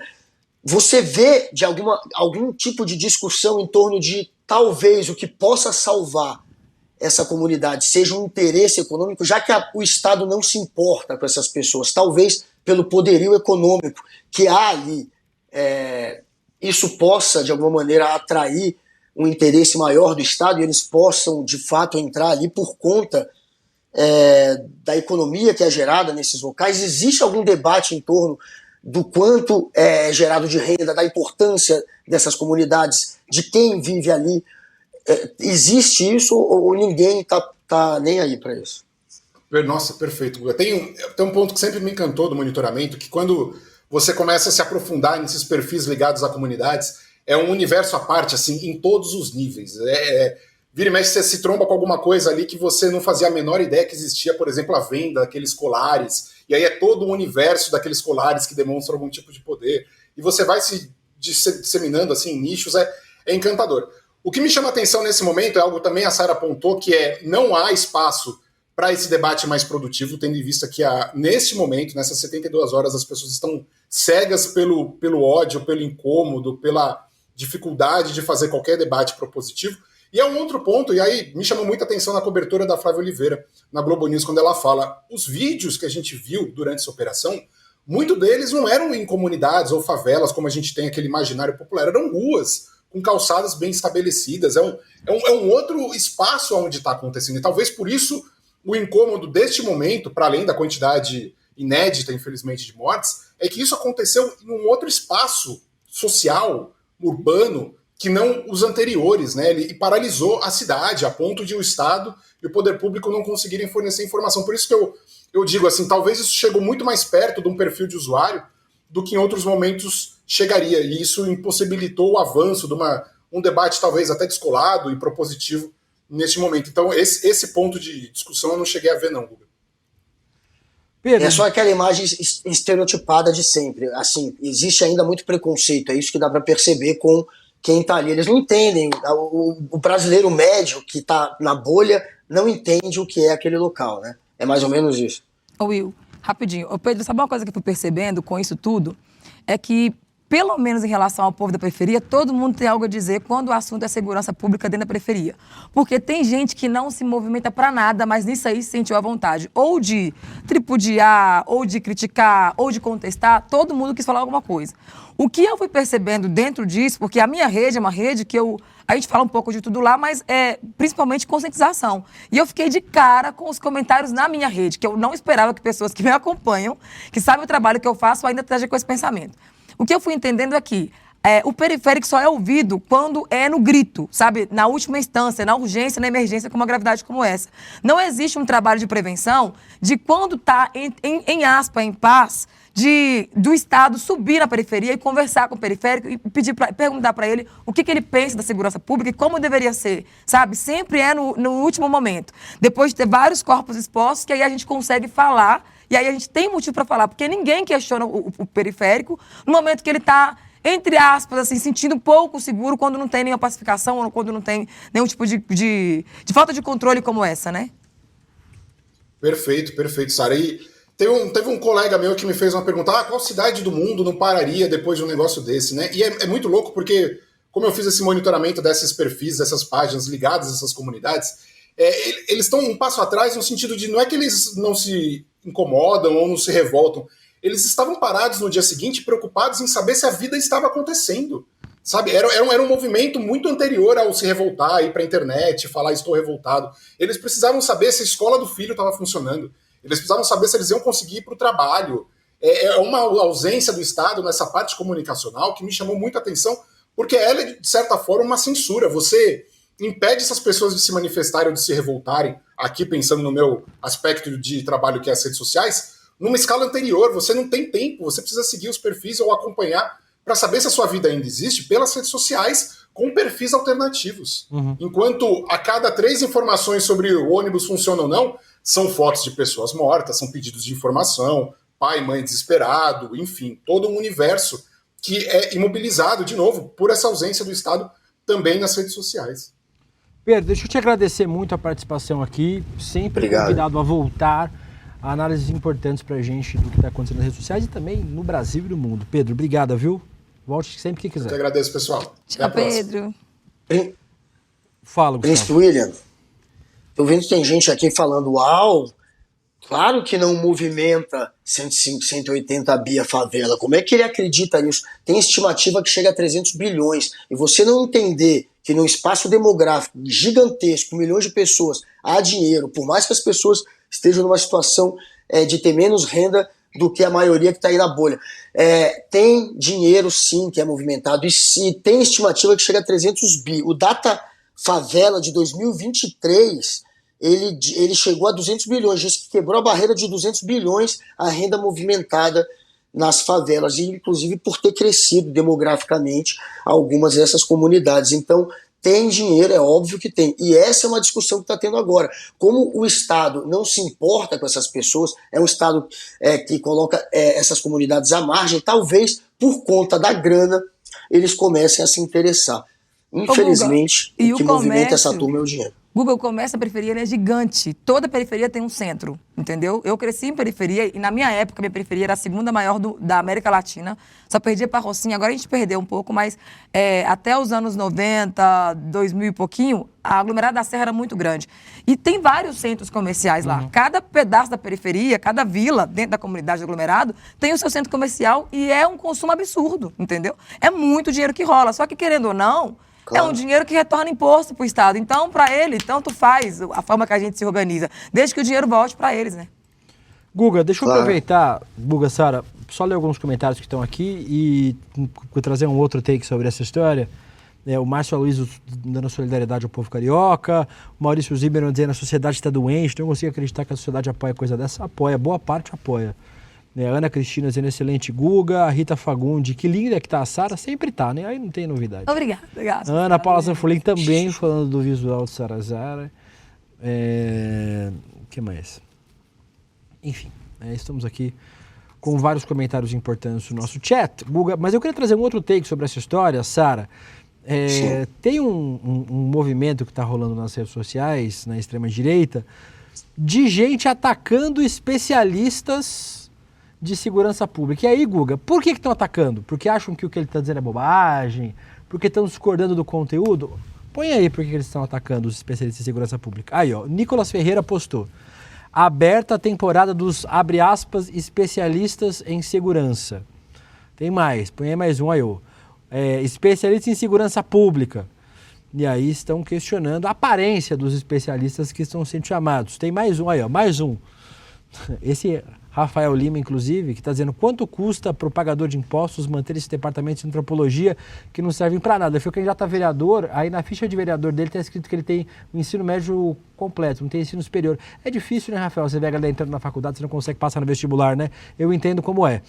Você vê de algum tipo de discussão em torno de talvez o que possa salvar essa comunidade seja um interesse econômico, já que o Estado não se importa com essas pessoas, talvez pelo poderio econômico que há ali, isso possa de alguma maneira atrair um interesse maior do Estado e eles possam de fato entrar ali por conta da economia que é gerada nesses locais. Existe algum debate em torno do quanto é gerado de renda, da importância dessas comunidades, de quem vive ali? Existe isso ou ninguém tá nem aí para isso? Nossa, perfeito. Tem um ponto que sempre me encantou do monitoramento, que quando você começa a se aprofundar nesses perfis ligados a comunidades, é um universo à parte, assim, em todos os níveis. Vira e mexe, você se tromba com alguma coisa ali que você não fazia a menor ideia que existia, por exemplo, a venda daqueles colares, e aí é todo o universo daqueles colares que demonstram algum tipo de poder, e você vai se disseminando assim em nichos, é encantador. O que me chama a atenção nesse momento é algo também a Sara apontou, que não há espaço para esse debate mais produtivo, tendo em vista que neste momento, nessas 72 horas, as pessoas estão cegas pelo ódio, pelo incômodo, pela dificuldade de fazer qualquer debate propositivo. E é um outro ponto, e aí me chamou muita atenção na cobertura da Flávia Oliveira, na Globo News, quando ela fala, os vídeos que a gente viu durante essa operação, muito deles não eram em comunidades ou favelas, como a gente tem aquele imaginário popular, eram ruas, com calçadas bem estabelecidas, é um outro espaço onde está acontecendo, e talvez por isso o incômodo deste momento, para além da quantidade inédita, infelizmente, de mortes, é que isso aconteceu em um outro espaço social, urbano, que não os anteriores, né? Ele paralisou a cidade a ponto de o Estado e o poder público não conseguirem fornecer informação. Por isso que eu digo assim, talvez isso chegou muito mais perto de um perfil de usuário do que em outros momentos chegaria. E isso impossibilitou o avanço de um debate talvez até descolado e propositivo neste momento. Então esse ponto de discussão eu não cheguei a ver não, Guga. Pedro. É só aquela imagem estereotipada de sempre. Assim, existe ainda muito preconceito, é isso que dá para perceber com quem está ali. Eles não entendem, o brasileiro médio que está na bolha não entende o que é aquele local, né? É mais ou menos isso. Will, rapidinho. Pedro, sabe uma coisa que eu fui percebendo com isso tudo? É que, pelo menos em relação ao povo da periferia, todo mundo tem algo a dizer quando o assunto é segurança pública dentro da periferia. Porque tem gente que não se movimenta para nada, mas nisso aí se sentiu à vontade. Ou de tripudiar, ou de criticar, ou de contestar, todo mundo quis falar alguma coisa. O que eu fui percebendo dentro disso, porque a minha rede é uma rede que a gente fala um pouco de tudo lá, mas é principalmente conscientização. E eu fiquei de cara com os comentários na minha rede, que eu não esperava que pessoas que me acompanham, que sabem o trabalho que eu faço, ainda estejam com esse pensamento. O que eu fui entendendo é que o periférico só é ouvido quando é no grito, sabe? Na última instância, na urgência, na emergência, com uma gravidade como essa. Não existe um trabalho de prevenção de quando está, em paz, do Estado subir na periferia e conversar com o periférico e perguntar para ele o que ele pensa da segurança pública e como deveria ser, sabe? Sempre é no último momento. Depois de ter vários corpos expostos, que aí a gente consegue falar, e aí a gente tem motivo para falar, porque ninguém questiona o periférico no momento que ele está, entre aspas, assim, sentindo um pouco seguro quando não tem nenhuma pacificação ou quando não tem nenhum tipo de falta de controle como essa, né? Perfeito, Sara. E teve um colega meu que me fez uma pergunta, qual cidade do mundo não pararia depois de um negócio desse, né? E é muito louco porque, como eu fiz esse monitoramento desses perfis, dessas páginas ligadas a essas comunidades, eles estão um passo atrás no sentido de não é que eles não se incomodam ou não se revoltam, eles estavam parados no dia seguinte preocupados em saber se a vida estava acontecendo, sabe? Era um movimento muito anterior ao se revoltar, ir para a internet, falar estou revoltado. Eles precisavam saber se a escola do filho estava funcionando, eles precisavam saber se eles iam conseguir ir para o trabalho. É uma ausência do Estado nessa parte comunicacional que me chamou muita atenção, porque ela é, de certa forma, uma censura. Você impede essas pessoas de se manifestarem ou de se revoltarem, aqui pensando no meu aspecto de trabalho que é as redes sociais, numa escala anterior. Você não tem tempo, você precisa seguir os perfis ou acompanhar para saber se a sua vida ainda existe pelas redes sociais, com perfis alternativos. Enquanto a cada 3 informações sobre o ônibus funciona ou não, são fotos de pessoas mortas, são pedidos de informação, pai, mãe desesperado, enfim, todo um universo que é imobilizado, de novo, por essa ausência do Estado também nas redes sociais. Pedro, deixa eu te agradecer muito a participação aqui, sempre convidado a voltar a análises importantes pra gente do que está acontecendo nas redes sociais e também no Brasil e no mundo. Pedro, obrigado, viu? Volte sempre que quiser. Eu que agradeço, pessoal. Tchau, Pedro. Fala, Gustavo. Príncipe William, tô vendo que tem gente aqui falando, uau, claro que não movimenta 105, 180 bi a favela. Como é que ele acredita nisso? Tem estimativa que chega a 300 bilhões. E você não entender que num espaço demográfico gigantesco, com milhões de pessoas, há dinheiro, por mais que as pessoas estejam numa situação de ter menos renda do que a maioria que está aí na bolha. Tem dinheiro, sim, que é movimentado. E se tem estimativa que chega a 300 bi. O Data Favela de 2023... Ele chegou a 200 bilhões, diz que quebrou a barreira de 200 bilhões a renda movimentada nas favelas, e inclusive por ter crescido demograficamente algumas dessas comunidades. Então, tem dinheiro, é óbvio que tem. E essa é uma discussão que está tendo agora. Como o Estado não se importa com essas pessoas, é um Estado que coloca essas comunidades à margem, talvez por conta da grana eles comecem a se interessar. Infelizmente, o que movimenta essa turma é o dinheiro. Google, o comércio da periferia ele é gigante. Toda periferia tem um centro, entendeu? Eu cresci em periferia e na minha época, minha periferia era a segunda maior da América Latina. Só perdia para Rocinha. Agora a gente perdeu um pouco, mas até os anos 90, 2000 e pouquinho, a aglomerada da Serra era muito grande. E tem vários centros comerciais lá. Cada pedaço da periferia, cada vila dentro da comunidade do aglomerado tem o seu centro comercial e é um consumo absurdo, entendeu? É muito dinheiro que rola. Só que, querendo ou não, claro, é um dinheiro que retorna imposto para o Estado. Então, para ele, tanto faz a forma que a gente se organiza, desde que o dinheiro volte para eles, né? Guga, deixa eu aproveitar, Guga, Sara, só ler alguns comentários que estão aqui e trazer um outro take sobre essa história. O Márcio Aloysio dando solidariedade ao povo carioca, o Maurício Zimmermann dizendo que a sociedade está doente, não consigo acreditar que a sociedade apoia coisa dessa. Apoia, boa parte apoia. A Ana Cristina dizendo excelente, Guga. A Rita Fagundi, que linda que tá a Sara, sempre tá, né? Aí não tem novidade. Obrigada. Ana Paula Zanfolin também falando do visual de Sara Zara. O que mais? Enfim, estamos aqui com vários comentários importantes no nosso chat. Guga, mas eu queria trazer um outro take sobre essa história, Sara. Tem um movimento que está rolando nas redes sociais, na extrema-direita, de gente atacando especialistas de segurança pública. E aí, Guga, por que estão atacando? Porque acham que o que ele está dizendo é bobagem? Porque estão discordando do conteúdo? Põe aí por que eles estão atacando os especialistas de segurança pública. Aí, ó, Nicolas Ferreira postou. Aberta a temporada dos, abre aspas, especialistas em segurança. Tem mais, põe aí mais um aí, ó. Especialistas em segurança pública. E aí estão questionando a aparência dos especialistas que estão sendo chamados. Tem mais um aí, ó, mais um. Esse Rafael Lima, inclusive, que está dizendo quanto custa para o pagador de impostos manter esse departamento de antropologia que não servem para nada. Ele foi candidato a vereador, aí na ficha de vereador dele está escrito que ele tem o ensino médio completo, não tem ensino superior. É difícil, né, Rafael? Você vê a galera entrando na faculdade, você não consegue passar no vestibular, né? Eu entendo como é.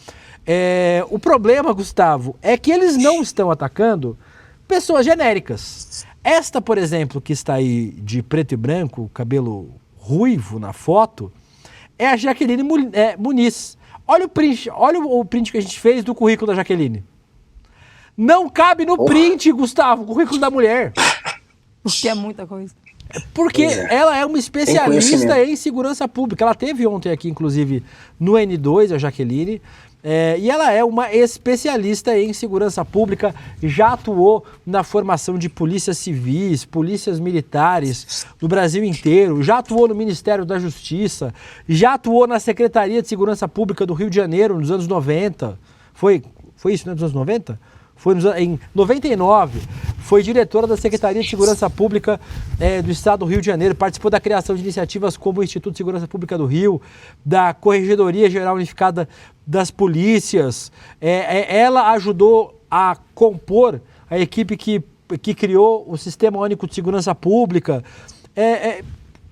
O problema, Gustavo, é que eles não estão atacando pessoas genéricas. Esta, por exemplo, que está aí de preto e branco, cabelo ruivo na foto, é a Jaqueline Muniz. Olha o print que a gente fez do currículo da Jaqueline. Não cabe no print, Gustavo, o currículo da mulher. Porque é muita coisa. Porque ela é uma especialista em segurança pública. Ela teve ontem aqui, inclusive, no N2, a Jaqueline. E ela é uma especialista em segurança pública, já atuou na formação de polícias civis, polícias militares do Brasil inteiro, já atuou no Ministério da Justiça, já atuou na Secretaria de Segurança Pública do Rio de Janeiro nos anos 90. Foi isso, né, nos anos 90? Em 99, foi diretora da Secretaria de Segurança Pública do Estado do Rio de Janeiro, participou da criação de iniciativas como o Instituto de Segurança Pública do Rio, da Corregedoria Geral Unificada das Polícias. Ela ajudou a compor a equipe que criou o Sistema Único de Segurança Pública.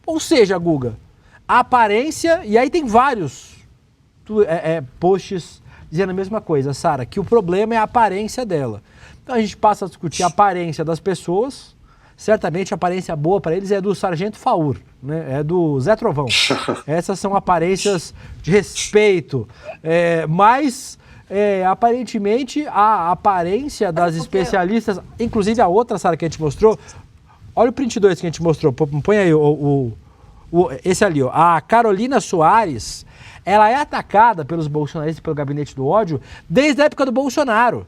Ou seja, Guga, a aparência, e aí tem vários posts dizendo a mesma coisa, Sara, que o problema é a aparência dela. Então a gente passa a discutir a aparência das pessoas. Certamente a aparência boa para eles é do Sargento Faur, né? É do Zé Trovão. Essas são aparências de respeito. Mas, aparentemente, a aparência das especialistas, inclusive a outra, Sara, que a gente mostrou, olha o print 2 que a gente mostrou, põe aí esse ali, ó. A Carolina Soares, ela é atacada pelos bolsonaristas e pelo gabinete do ódio desde a época do Bolsonaro.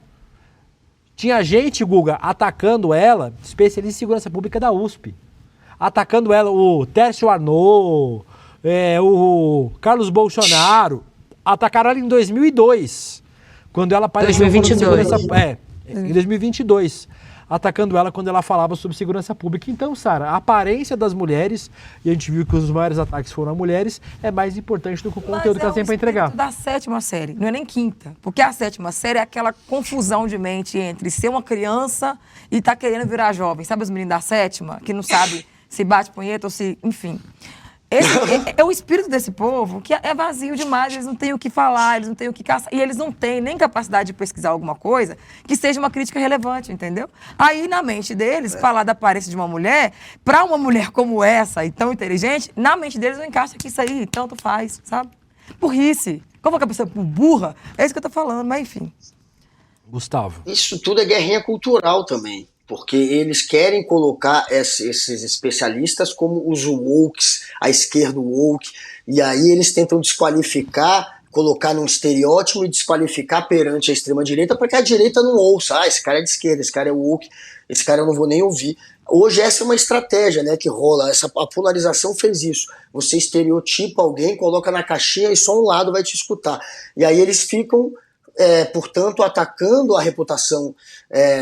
Tinha gente, Guga, atacando ela, especialista em segurança pública da USP. Atacando ela, o Tércio Arnaud, o Carlos Bolsonaro. Atacaram ela em 2002, quando ela apareceu 2022. Em 2022. Atacando ela quando ela falava sobre segurança pública. Então, Sara, a aparência das mulheres, e a gente viu que os maiores ataques foram a mulheres, é mais importante do que o conteúdo que ela tem para entregar. Da 7ª série, não é nem 5ª. Porque a 7ª série é aquela confusão de mente entre ser uma criança e tá querendo virar jovem. Sabe os meninos da 7ª, que não sabe se bate punheta ou se... Enfim. Esse é o espírito desse povo que é vazio demais, eles não têm o que falar, eles não têm o que caçar, e eles não têm nem capacidade de pesquisar alguma coisa que seja uma crítica relevante, entendeu? Aí, na mente deles, falar da aparência de uma mulher, para uma mulher como essa e tão inteligente, na mente deles não encaixa que isso aí tanto faz, sabe? Burrice. Como que a pessoa burra? É isso que eu tô falando, mas enfim. Gustavo. Isso tudo é guerrinha cultural também. Porque eles querem colocar esses especialistas como os wokes, a esquerda woke, e aí eles tentam desqualificar, colocar num estereótipo e desqualificar perante a extrema-direita para que a direita não ouça. Esse cara é de esquerda, esse cara é woke, esse cara eu não vou nem ouvir. Hoje essa é uma estratégia, né, que rola, a polarização fez isso. Você estereotipa alguém, coloca na caixinha e só um lado vai te escutar. E aí eles ficam... portanto, atacando a reputação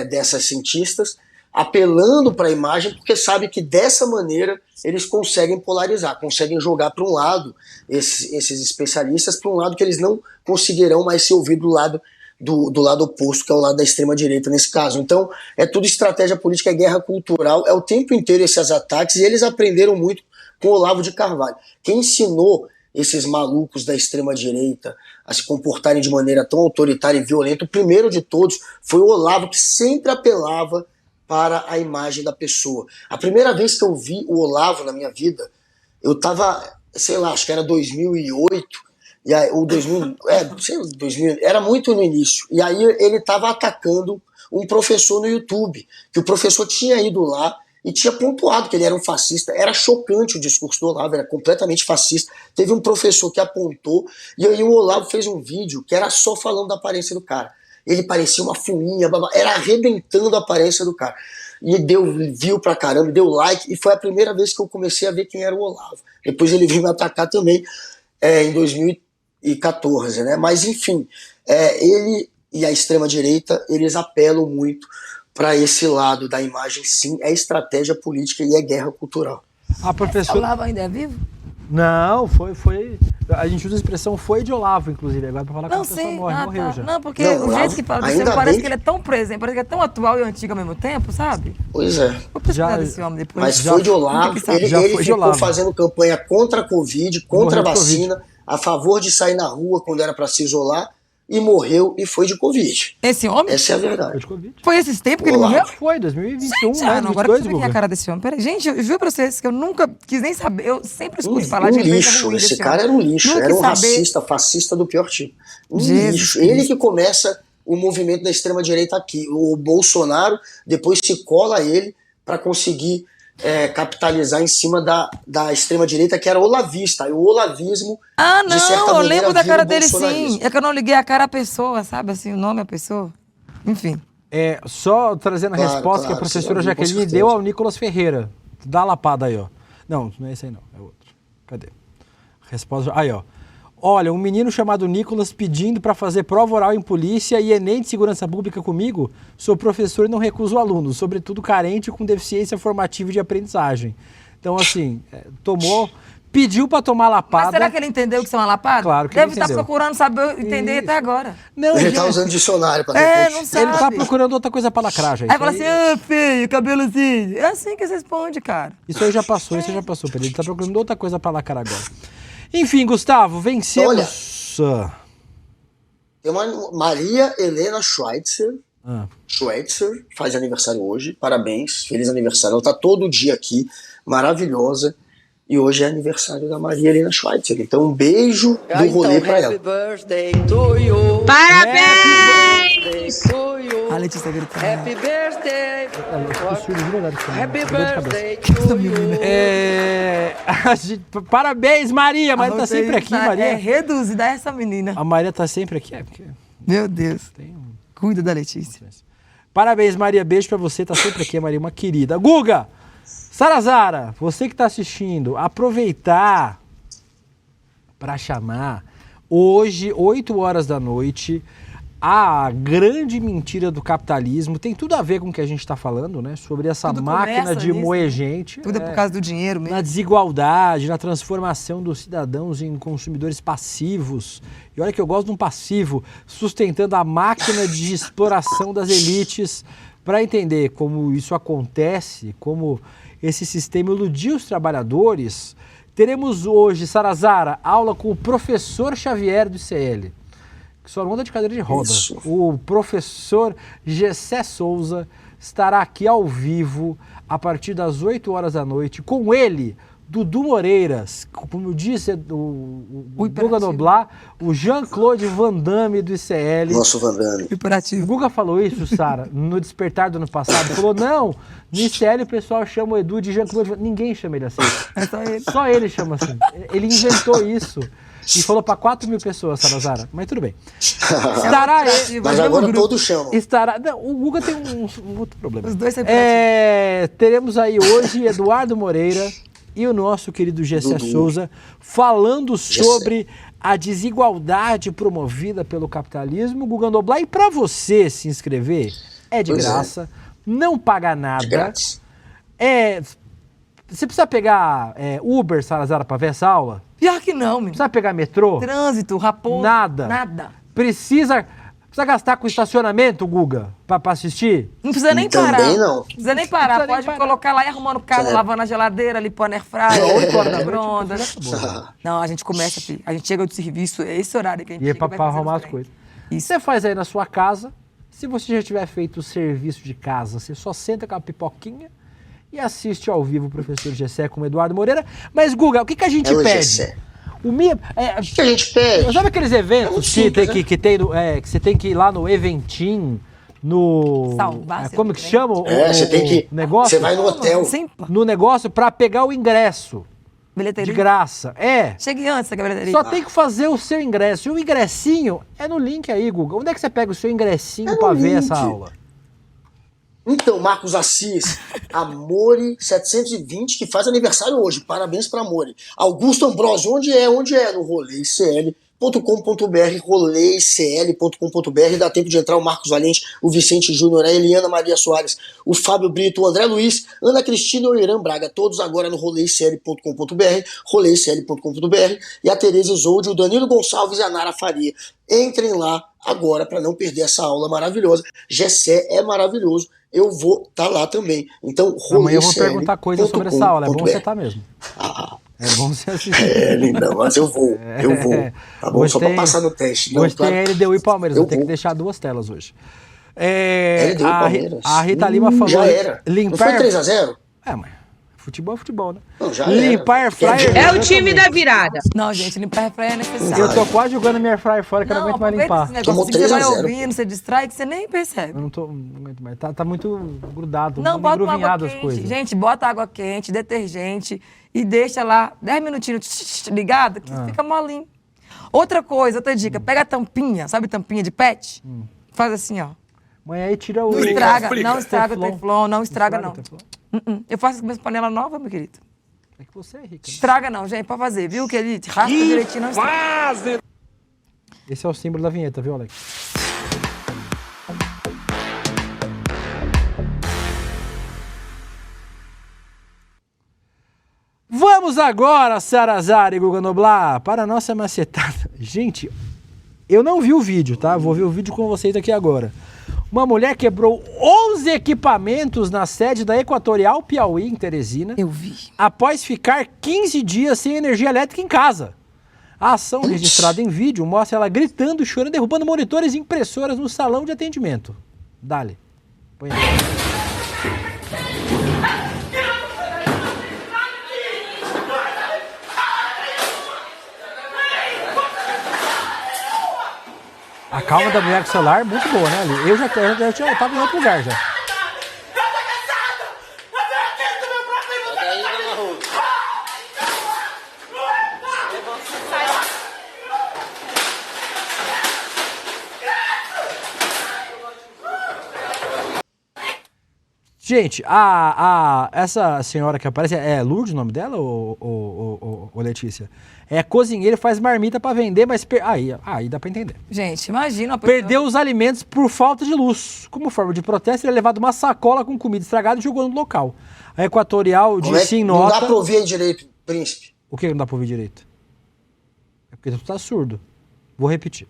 dessas cientistas, apelando para a imagem, porque sabe que dessa maneira eles conseguem polarizar, conseguem jogar para um lado esses especialistas, para um lado que eles não conseguirão mais se ouvir do lado oposto, que é o lado da extrema-direita nesse caso. Então, é tudo estratégia política, é guerra cultural, é o tempo inteiro esses ataques, e eles aprenderam muito com Olavo de Carvalho. Quem ensinou esses malucos da extrema-direita a se comportarem de maneira tão autoritária e violenta, o primeiro de todos foi o Olavo, que sempre apelava para a imagem da pessoa. A primeira vez que eu vi o Olavo na minha vida, eu tava, sei lá, acho que era 2008, e aí, ou 2000, 2000, era muito no início, e aí ele estava atacando um professor no YouTube, que o professor tinha ido lá e tinha pontuado que ele era um fascista. Era chocante o discurso do Olavo, era completamente fascista. Teve um professor que apontou, e aí o Olavo fez um vídeo que era só falando da aparência do cara. Ele parecia uma fuinha, era arrebentando a aparência do cara. E viu pra caramba, deu like, e foi a primeira vez que eu comecei a ver quem era o Olavo. Depois ele veio me atacar também em 2014, né? Mas enfim, ele e a extrema-direita, eles apelam muito para esse lado da imagem. Sim, é estratégia política e é guerra cultural. A professora... Olavo ainda é vivo? Não, foi. A gente usa a expressão foi de Olavo, inclusive, agora para falar que a pessoa morreu já. Não, porque o jeito que fala desse homem parece que ele é tão presente, parece que é tão atual e antigo ao mesmo tempo, sabe? Pois é. Vou precisar desse homem depois. Mas foi de Olavo, ele ficou fazendo campanha contra a Covid, contra a vacina, a favor de sair na rua quando era para se isolar, e morreu e foi de Covid. Esse homem? Essa é a verdade. Foi esses tempos que ele morreu? Foi, 2021, gente, né? Agora eu preciso ver a cara desse homem. Peraí. Gente, eu juro pra vocês que eu nunca quis nem saber. Eu sempre escuto falar de lixo. Esse cara era um lixo. Era um racista, fascista do pior tipo. Lixo. Ele que começa o movimento da extrema-direita aqui. O Bolsonaro depois se cola a ele para conseguir capitalizar em cima da extrema-direita, que era olavista. E o olavismo, de certa maneira, eu lembro da cara dele bolsonarismo. sim. É que eu não liguei a cara à pessoa, sabe? Assim, o nome à pessoa. Enfim. Só trazendo a resposta que a professora Jaqueline deu ao Nicolas Ferreira. Dá a lapada aí, ó. Não é esse aí não, é outro. Cadê? Resposta... Aí, ó. Olha, um menino chamado Nicolas pedindo para fazer prova oral em polícia e Enem de segurança pública comigo. Sou professor e não recuso alunos, sobretudo carente com deficiência formativa de aprendizagem. Então, assim, pediu para tomar lapada. Mas será que ele entendeu que isso é uma lapada? Claro que Deve ele entendeu. estar procurando saber, entender até agora. Não, ele está usando dicionário para não sabe. Ele está procurando outra coisa para lacrar, gente. Aí fala assim, feio, cabelo assim. É assim que você responde, cara. Isso aí já passou, Pedro. Ele está procurando outra coisa para lacrar agora. Enfim, Gustavo, vencemos. Olha, Tem uma Maria Helena Schweitzer. Schweitzer faz aniversário hoje. Parabéns, feliz aniversário. Ela tá todo dia aqui, maravilhosa. E hoje é aniversário da Maria Helena Schweitzer. Então, um beijo do rolê pra ela. Parabéns! A Letícia gritando. Happy birthday! Happy birthday Parabéns, Maria! Maria tá sempre aqui, Maria. É reduzida essa menina. A Maria tá sempre aqui. Meu Deus. Cuida da Letícia. Parabéns, Maria. Beijo pra você. Tá sempre aqui, Maria. Uma querida. Guga! Sarazara, você que tá assistindo, aproveitar para chamar hoje, 8 horas da noite, a grande mentira do capitalismo. Tem tudo a ver com o que a gente está falando, né? Sobre essa máquina de moer gente. Tudo é por causa do dinheiro mesmo. Na desigualdade, na transformação dos cidadãos em consumidores passivos. E olha que eu gosto de um passivo, sustentando a máquina de exploração das elites. Para entender como isso acontece, como esse sistema iludiu os trabalhadores, teremos hoje, Sarazara, aula com o professor Xavier do ICL, que só não anda de cadeira de roda. Isso. O professor Gessé Souza estará aqui ao vivo a partir das 8 horas da noite. Com ele, Dudu Moreiras, como disse o Guga Noblar, o Jean-Claude Van Damme do ICL. Nosso Van Damme. O Guga falou isso, Sara, no Despertar do ano passado. Falou, não, no ICL o pessoal chama o Edu de Jean-Claude Van Damme. Ninguém chama ele assim. É só ele. Só ele chama assim. Ele inventou isso. E falou para 4 mil pessoas, Sarazara. Mas tudo bem. Estará ele. Mas agora todos chamam. Não, o Guga tem um outro problema. Os dois são teremos aí hoje Eduardo Moreira e o nosso querido Gessé Souza falando sobre a desigualdade promovida pelo capitalismo. Guga Noblar, e para você se inscrever, é de graça, não paga nada. De grátis. Você precisa pegar Uber, Sarazara, para ver essa aula? Pior que não, menino. Precisa pegar metrô? Trânsito, raposo. Nada. Precisa gastar com estacionamento, Guga, pra assistir? Não precisa nem parar. Também não. Não precisa nem parar. Pode colocar lá e arrumando o carro, lavando a geladeira, limpando a airfryer, 8 horas da micro-ondas. Não, a gente começa, filho. A gente chega do serviço, é esse horário que a gente chega. E é pra arrumar as coisas. Isso você faz aí na sua casa. Se você já tiver feito o serviço de casa, você só senta com a pipoquinha e assiste ao vivo o professor Gessé com o Eduardo Moreira. Mas, Guga, o que a gente pede? Gessé. O que a gente pede? Sabe aqueles eventos que você tem que ir lá no Eventim, como que chama? Você tem que negócio? Você vai no hotel. No negócio pra pegar o ingresso. Bilheteria? De graça. Chegue antes da bilheteria. Só tem que fazer o seu ingresso. E o ingressinho é no link aí, Guga. Onde é que você pega o seu ingressinho pra ver essa aula? Então, Marcos Assis, Amore 720, que faz aniversário hoje. Parabéns para Amore. Augusto Ambrosio, onde é? No roleicl.com.br, roleicl.com.br. Dá tempo de entrar o Marcos Valente, o Vicente Júnior, a Eliana Maria Soares, o Fábio Brito, o André Luiz, Ana Cristina e o Irã Braga. Todos agora no roleicl.com.br, roleicl.com.br. E a Tereza Isolde, o Danilo Gonçalves e a Nara Faria. Entrem lá agora para não perder essa aula maravilhosa. Gessé é maravilhoso. Eu vou estar lá também. Então, amanhã eu vou perguntar coisas sobre essa aula. É bom você estar mesmo. É bom você assistir. Lindão, mas eu vou. Tá bom? Só para passar no teste. Hoje tem LDU e Palmeiras. Vou ter que deixar 2 telas hoje. LDU e Palmeiras. A Rita Lima falou... Já era. Limpar... Não foi 3-0? Mas futebol é futebol, né? Não, já limpar airfryer... É o time da virada. Não, gente, limpar airfryer é necessário. Eu tô quase jogando minha airfryer fora, que eu não aguento mais limpar. Você vai ouvindo, você distrai, que você nem percebe. Eu não aguento mais. Tá muito grudado, não, bota água as quente. coisas. Gente, bota água quente, detergente e deixa lá 10 minutinhos ligado, que fica molinho. Outra dica, pega a tampinha, sabe tampinha de pet? Faz assim, ó. Mas aí tira o... Não estraga o teflon, não estraga não. Eu faço com minhas panelas novas, meu querido. É que você é rica. Né? Estraga não, gente, pode fazer, viu, querido? Raspa direitinho, não estraga. Esse é o símbolo da vinheta, viu, Alex? Vamos agora, Sarazara e Guga Noblar, para a nossa macetada. Gente, eu não vi o vídeo, tá? Vou ver o vídeo com vocês aqui agora. Uma mulher quebrou 11 equipamentos na sede da Equatorial Piauí, em Teresina. Eu vi. Após ficar 15 dias sem energia elétrica em casa. A ação registrada em vídeo mostra ela gritando, chorando, derrubando monitores e impressoras no salão de atendimento. Dale. Põe aí. A calma da mulher com o celular, muito boa, né, Ali? Eu tava em outro lugar já. Gente, essa senhora que aparece, é Lourdes o nome dela ou Letícia? É cozinheira, faz marmita pra vender, mas... Aí dá pra entender. Gente, imagina... A pessoa... Perdeu os alimentos por falta de luz. Como forma de protesto, ele é levado uma sacola com comida estragada e jogou no local. A Equatorial disse em nota... Não dá pra ouvir aí direito, príncipe. O que não dá pra ouvir direito? É porque tu tá surdo. Vou repetir.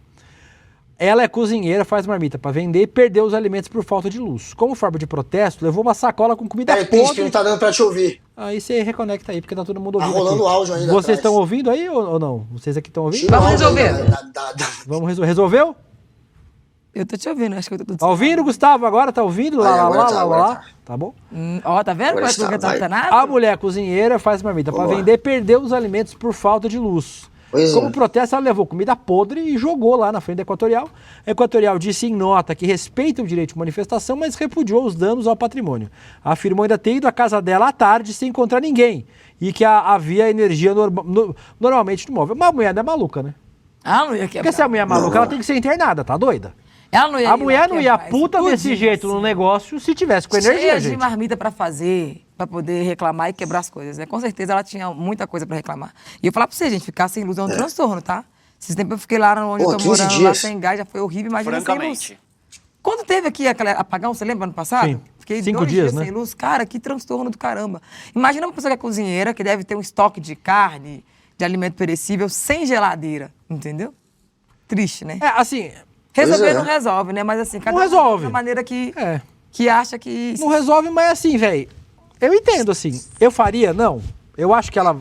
Ela é cozinheira, faz marmita pra vender e perdeu os alimentos por falta de luz. Como forma de protesto, levou uma sacola com comida podre. Príncipe, não tá dando pra te ouvir. Aí você reconecta aí, porque tá todo mundo ouvindo. Tá rolando áudio ainda. Vocês estão ouvindo aí ou não? Vocês aqui estão ouvindo? Vamos resolver. Vamos resolver. Resolveu? Eu tô te ouvindo, acho que eu tô tudo Tá ouvindo, Gustavo? Agora tá ouvindo? Lá. Tá bom? Ó, tá vendo? Como é que não tá nada? A mulher cozinheira faz marmita pra vender e perdeu os alimentos por falta de luz. Como protesto, ela levou comida podre e jogou lá na frente da Equatorial. A Equatorial disse em nota que respeita o direito de manifestação, mas repudiou os danos ao patrimônio. Afirmou ainda ter ido à casa dela à tarde sem encontrar ninguém e que havia energia normalmente no móvel. Mas a mulher não é maluca, né? Ela não ia quebrar. Porque se a mulher é maluca, ela tem que ser internada, tá doida? Ela não ia a mulher não ia puta desse jeito no negócio se tivesse com energia, cheia gente. de marmita pra fazer, pra poder reclamar e quebrar as coisas, né? Com certeza ela tinha muita coisa pra reclamar. E eu falar pra você, gente, ficar sem luz é um transtorno, tá? Esses tempos eu fiquei lá onde eu tô morando, lá sem gás, já foi horrível, imagina sem luz. Quando teve aqui aquele apagão, você lembra ano passado? Sim. Fiquei 5 2 dias, dias né? sem luz. Cara, que transtorno do caramba. Imagina uma pessoa que é cozinheira, que deve ter um estoque de carne, de alimento perecível, sem geladeira, entendeu? Triste, né? É, assim... Resolver não resolve, né? Mas assim, cada não resolve. Da maneira que acha que... Não resolve, mas assim, velho, eu entendo, assim. Eu faria? Não. Eu acho que ela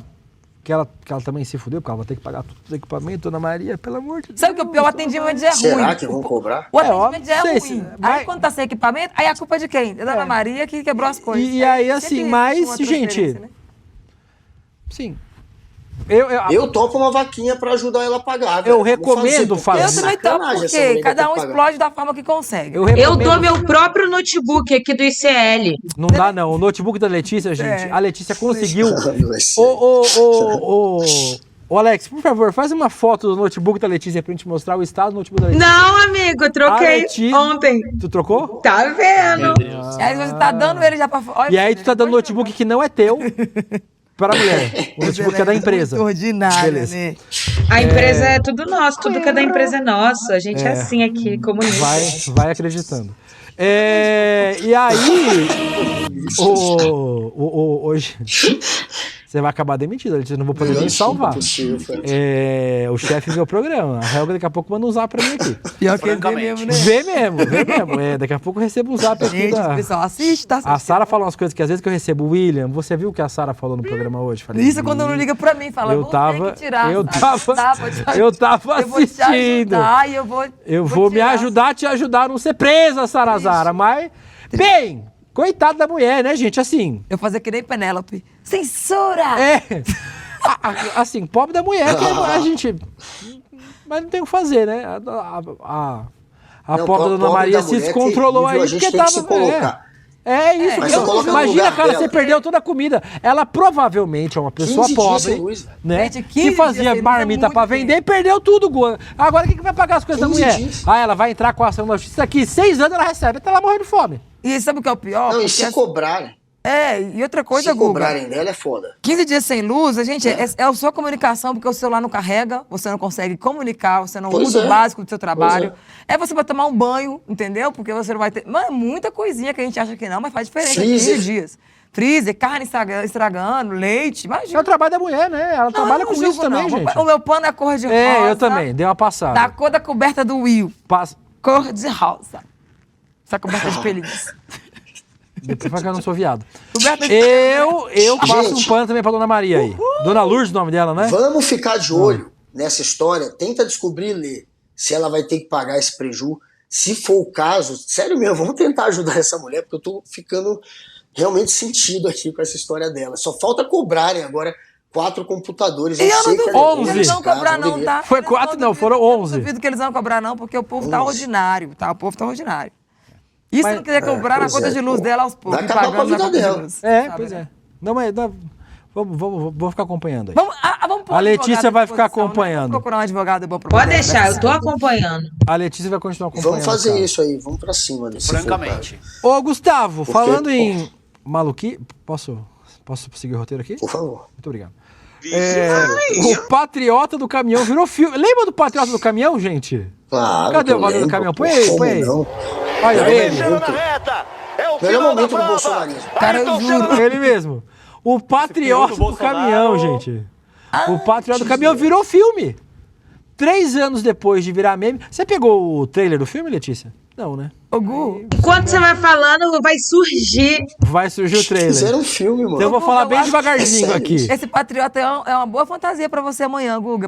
também se fudeu, porque ela vai ter que pagar tudo o equipamento, Dona Maria, pelo amor de Deus. Sabe que o pior, o atendimento já é ruim. Será que vão cobrar? O atendimento já é ruim. Mas... Aí quando tá sem equipamento, aí a culpa é de quem? Da Dona Maria que quebrou as coisas. E aí, assim, mas, gente... Né? Sim. Eu topo uma vaquinha pra ajudar ela a pagar. Eu recomendo fazer. Eu também topo, porque cada um explode da forma que consegue. Eu dou meu próprio notebook aqui do ICL. Não dá, não. O notebook da Letícia, gente, a Letícia conseguiu... Ô, Alex, por favor, faz uma foto do notebook da Letícia pra gente mostrar o estado do notebook da Letícia. Não, amigo, eu troquei ontem. Tu trocou? Tá vendo? Aí você tá dando ele já pra... Olha, e aí tu tá dando notebook que não é teu... Para a mulher. O notebook é da empresa. Ordinária, beleza. né? A empresa é tudo nosso, tudo que é da empresa é nosso. A gente é assim aqui, comunista. Vai acreditando. E aí, hoje você vai acabar demitido, eu não vou poder nem salvar. O chefe vê o programa. A Helga daqui a pouco manda um zap pra mim aqui. Pior que ele vê mesmo, né? Vê mesmo. Daqui a pouco eu recebo um zap aqui. Gente, o pessoal assiste, tá? A Sara fala umas coisas que às vezes que eu recebo. William, você viu o que a Sara falou no programa hoje? Falei, isso quando não liga pra mim, fala, eu tava assistindo. Eu vou me ajudar a te ajudar a não ser presa, Sarazara. Mas, bem, coitado da mulher, né, gente? Assim. Eu fazer que nem Penélope. Censura! Assim, pobre da mulher, que a gente... Mas não tem o que fazer, né? A pobre da Dona Maria se descontrolou aí porque tava... isso. Imagina, cara, você perdeu toda a comida. Ela provavelmente é uma pessoa pobre, né? Que fazia marmita pra vender e perdeu tudo. Agora quem que vai pagar as coisas da mulher? Ela vai entrar com a ação da justiça daqui, 6 anos ela recebe, até ela morrer de fome. E sabe o que é o pior? Não, e se cobrarem? E outra coisa, se cobrarem dela é foda. 15 dias sem luz, gente, é a sua comunicação, porque o celular não carrega, você não consegue comunicar, você não usa o básico do seu trabalho. Você vai tomar um banho, entendeu? Porque você não vai ter... Mano, muita coisinha que a gente acha que não, mas faz diferença. 15 dias. Freezer, carne estragando, leite, imagina. É o trabalho da mulher, né? Ela trabalha com isso também, gente. O meu pano é cor de rosa. Eu também, dei uma passada. Da cor da coberta do Will. Cor de rosa. Essa coberta de pelinhos. Depois vai que eu não sou viado. Eu passo um pano também pra Dona Maria aí. Dona Lourdes, o nome dela, né? Vamos ficar de olho nessa história, tenta descobrir, Lê, se ela vai ter que pagar esse preju. Se for o caso, sério mesmo, vamos tentar ajudar essa mulher, porque eu tô ficando realmente sentido aqui com essa história dela. Só falta cobrarem agora 4 computadores. E eu não duvido que eles vão caso, cobrar não, tá? Foi 4 não, foram 11. Eu não duvido que eles vão cobrar não, porque o povo tá ordinário, tá? O povo tá ordinário. E se não quiser cobrar na conta de luz dela aos poucos, vai acabar com a vida dela. Pois é. Não, mas vamos ficar acompanhando aí. Vamos A Letícia vai ficar acompanhando. Vamos procurar um advogado bom pra Pode deixar, eu tô acompanhando. A Letícia vai continuar acompanhando. Vamos fazer isso aí, vamos pra cima. Francamente. Ô, Gustavo, falando em maluquice... Posso seguir o roteiro aqui? Por favor. Muito obrigado. O Patriota do Caminhão virou filme. Lembra do Patriota do Caminhão, gente? Claro. Cadê o bagulho do caminhão? Põe aí. Olha ele. Melhor momento do bolsonarismo. Cara, eu juro. Ele mesmo. O Patriota do Caminhão, gente. O Patriota do Caminhão virou filme. 3 anos depois de virar meme. Você pegou o trailer do filme, Letícia? Não, né? Ô, Gu. Enquanto você vai falando, vai surgir. Vai surgir o trailer. Fizeram um filme, mano. Então eu vou falar bem devagarzinho aqui. Esse Patriota é uma boa fantasia pra você amanhã, Guga.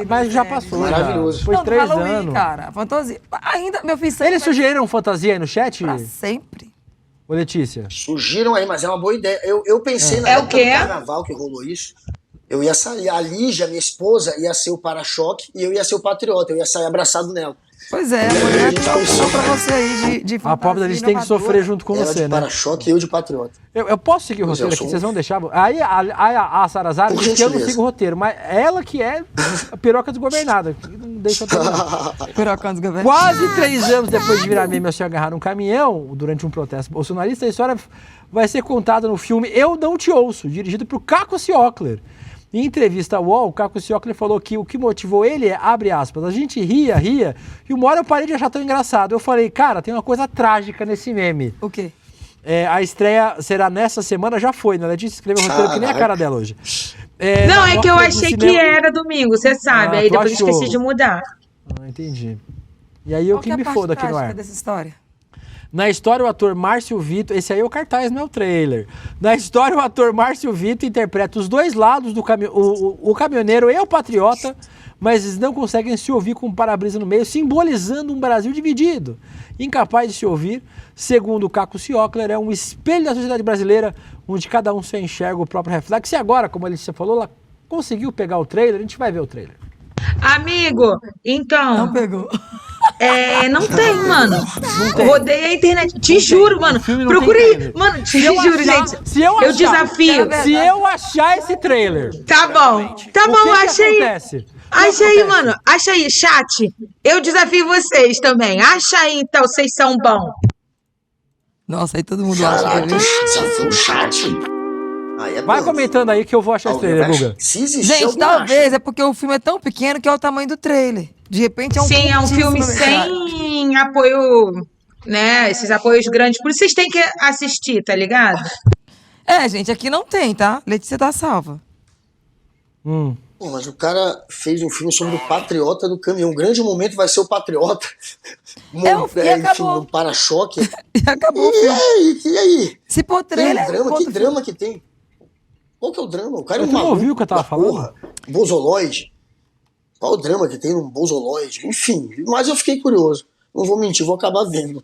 Mas já passou. Maravilhoso. Depois de 3 Halloween, anos. cara. Fantasia. Ainda, meu filho... Eles sugeriram fantasia aí no chat? Pra sempre. Ô, Letícia. Surgiram aí, mas é uma boa ideia. Eu pensei na época do carnaval que rolou isso. Eu ia sair, a Lígia, minha esposa, ia ser o para-choque e eu ia ser o Patriota. Eu ia sair abraçado nela. Pois é, mulher que opção pra você aí de fantasia. A pobre da Liz tem que sofrer junto com você, de né? Para-choque e eu de Patriota. Eu posso seguir o roteiro aqui, vocês vão deixar? Aí a Sarazar disse que eu não sigo o roteiro, mas ela que é a piroca desgovernada. Não deixa eu terminar. Piroca desgovernada. Quase 3 anos depois de virar meme ao se agarrar um caminhão durante um protesto bolsonarista, a história vai ser contada no filme Eu Não Te Ouço, dirigido por Caco Ciocler. Em entrevista ao UOL, o Caco Ciocler falou que o que motivou ele é, abre aspas, a gente ria, e uma hora eu parei de achar tão engraçado. Eu falei, cara, tem uma coisa trágica nesse meme. O quê? A estreia será nessa semana, já foi, né? Ela disse escreveu o roteiro que nem a cara dela hoje. Não, é que eu achei que era domingo, você sabe, aí depois eu esqueci de mudar. Entendi. E aí eu que me foda aqui no ar. Dessa história? Na história, o ator Márcio Vitor... Esse aí é o cartaz, não é o trailer. Na história, o ator Márcio Vitor interpreta os dois lados do caminhão. O caminhoneiro e o patriota, mas eles não conseguem se ouvir com um para-brisa no meio, simbolizando um Brasil dividido. Incapaz de se ouvir, segundo o Caco Ciocler, é um espelho da sociedade brasileira, onde cada um se enxerga o próprio reflexo. E agora, como a Alicia falou, ela conseguiu pegar o trailer, a gente vai ver o trailer. Amigo, então... Não pegou. Não tem, mano. Não tem. Rodei a internet. Te juro, mano. Procurei. Mano, te juro, gente. Eu desafio. Se eu achar esse trailer. Tá bom. Tá bom, acha aí. Acha aí, mano. Acha aí, chat. Eu desafio vocês também. Acha aí, então, vocês são bons. Nossa, aí todo mundo acha que é desafio o chat. Vai comentando aí que eu vou achar esse trailer, Guga. Gente, talvez é porque o filme é tão pequeno que é o tamanho do trailer. De repente é um Sim, é um filme sem apoio, né? Esses apoios grandes. Por isso vocês têm que assistir, tá ligado? Gente, aqui não tem, tá? Letícia tá salva. Pô, mas o cara fez um filme sobre o Patriota do Caminhão. Um grande momento vai ser o Patriota. E acabou. Um para-choque. E acabou o filme. E aí? Se for trailer... Que drama que tem? Qual que é o drama? O cara é um maluco. Não ouviu o que eu tava falando? Porra, bozoloide. Qual o drama que tem num bozoloide? Enfim, mas eu fiquei curioso. Não vou mentir, vou acabar vendo.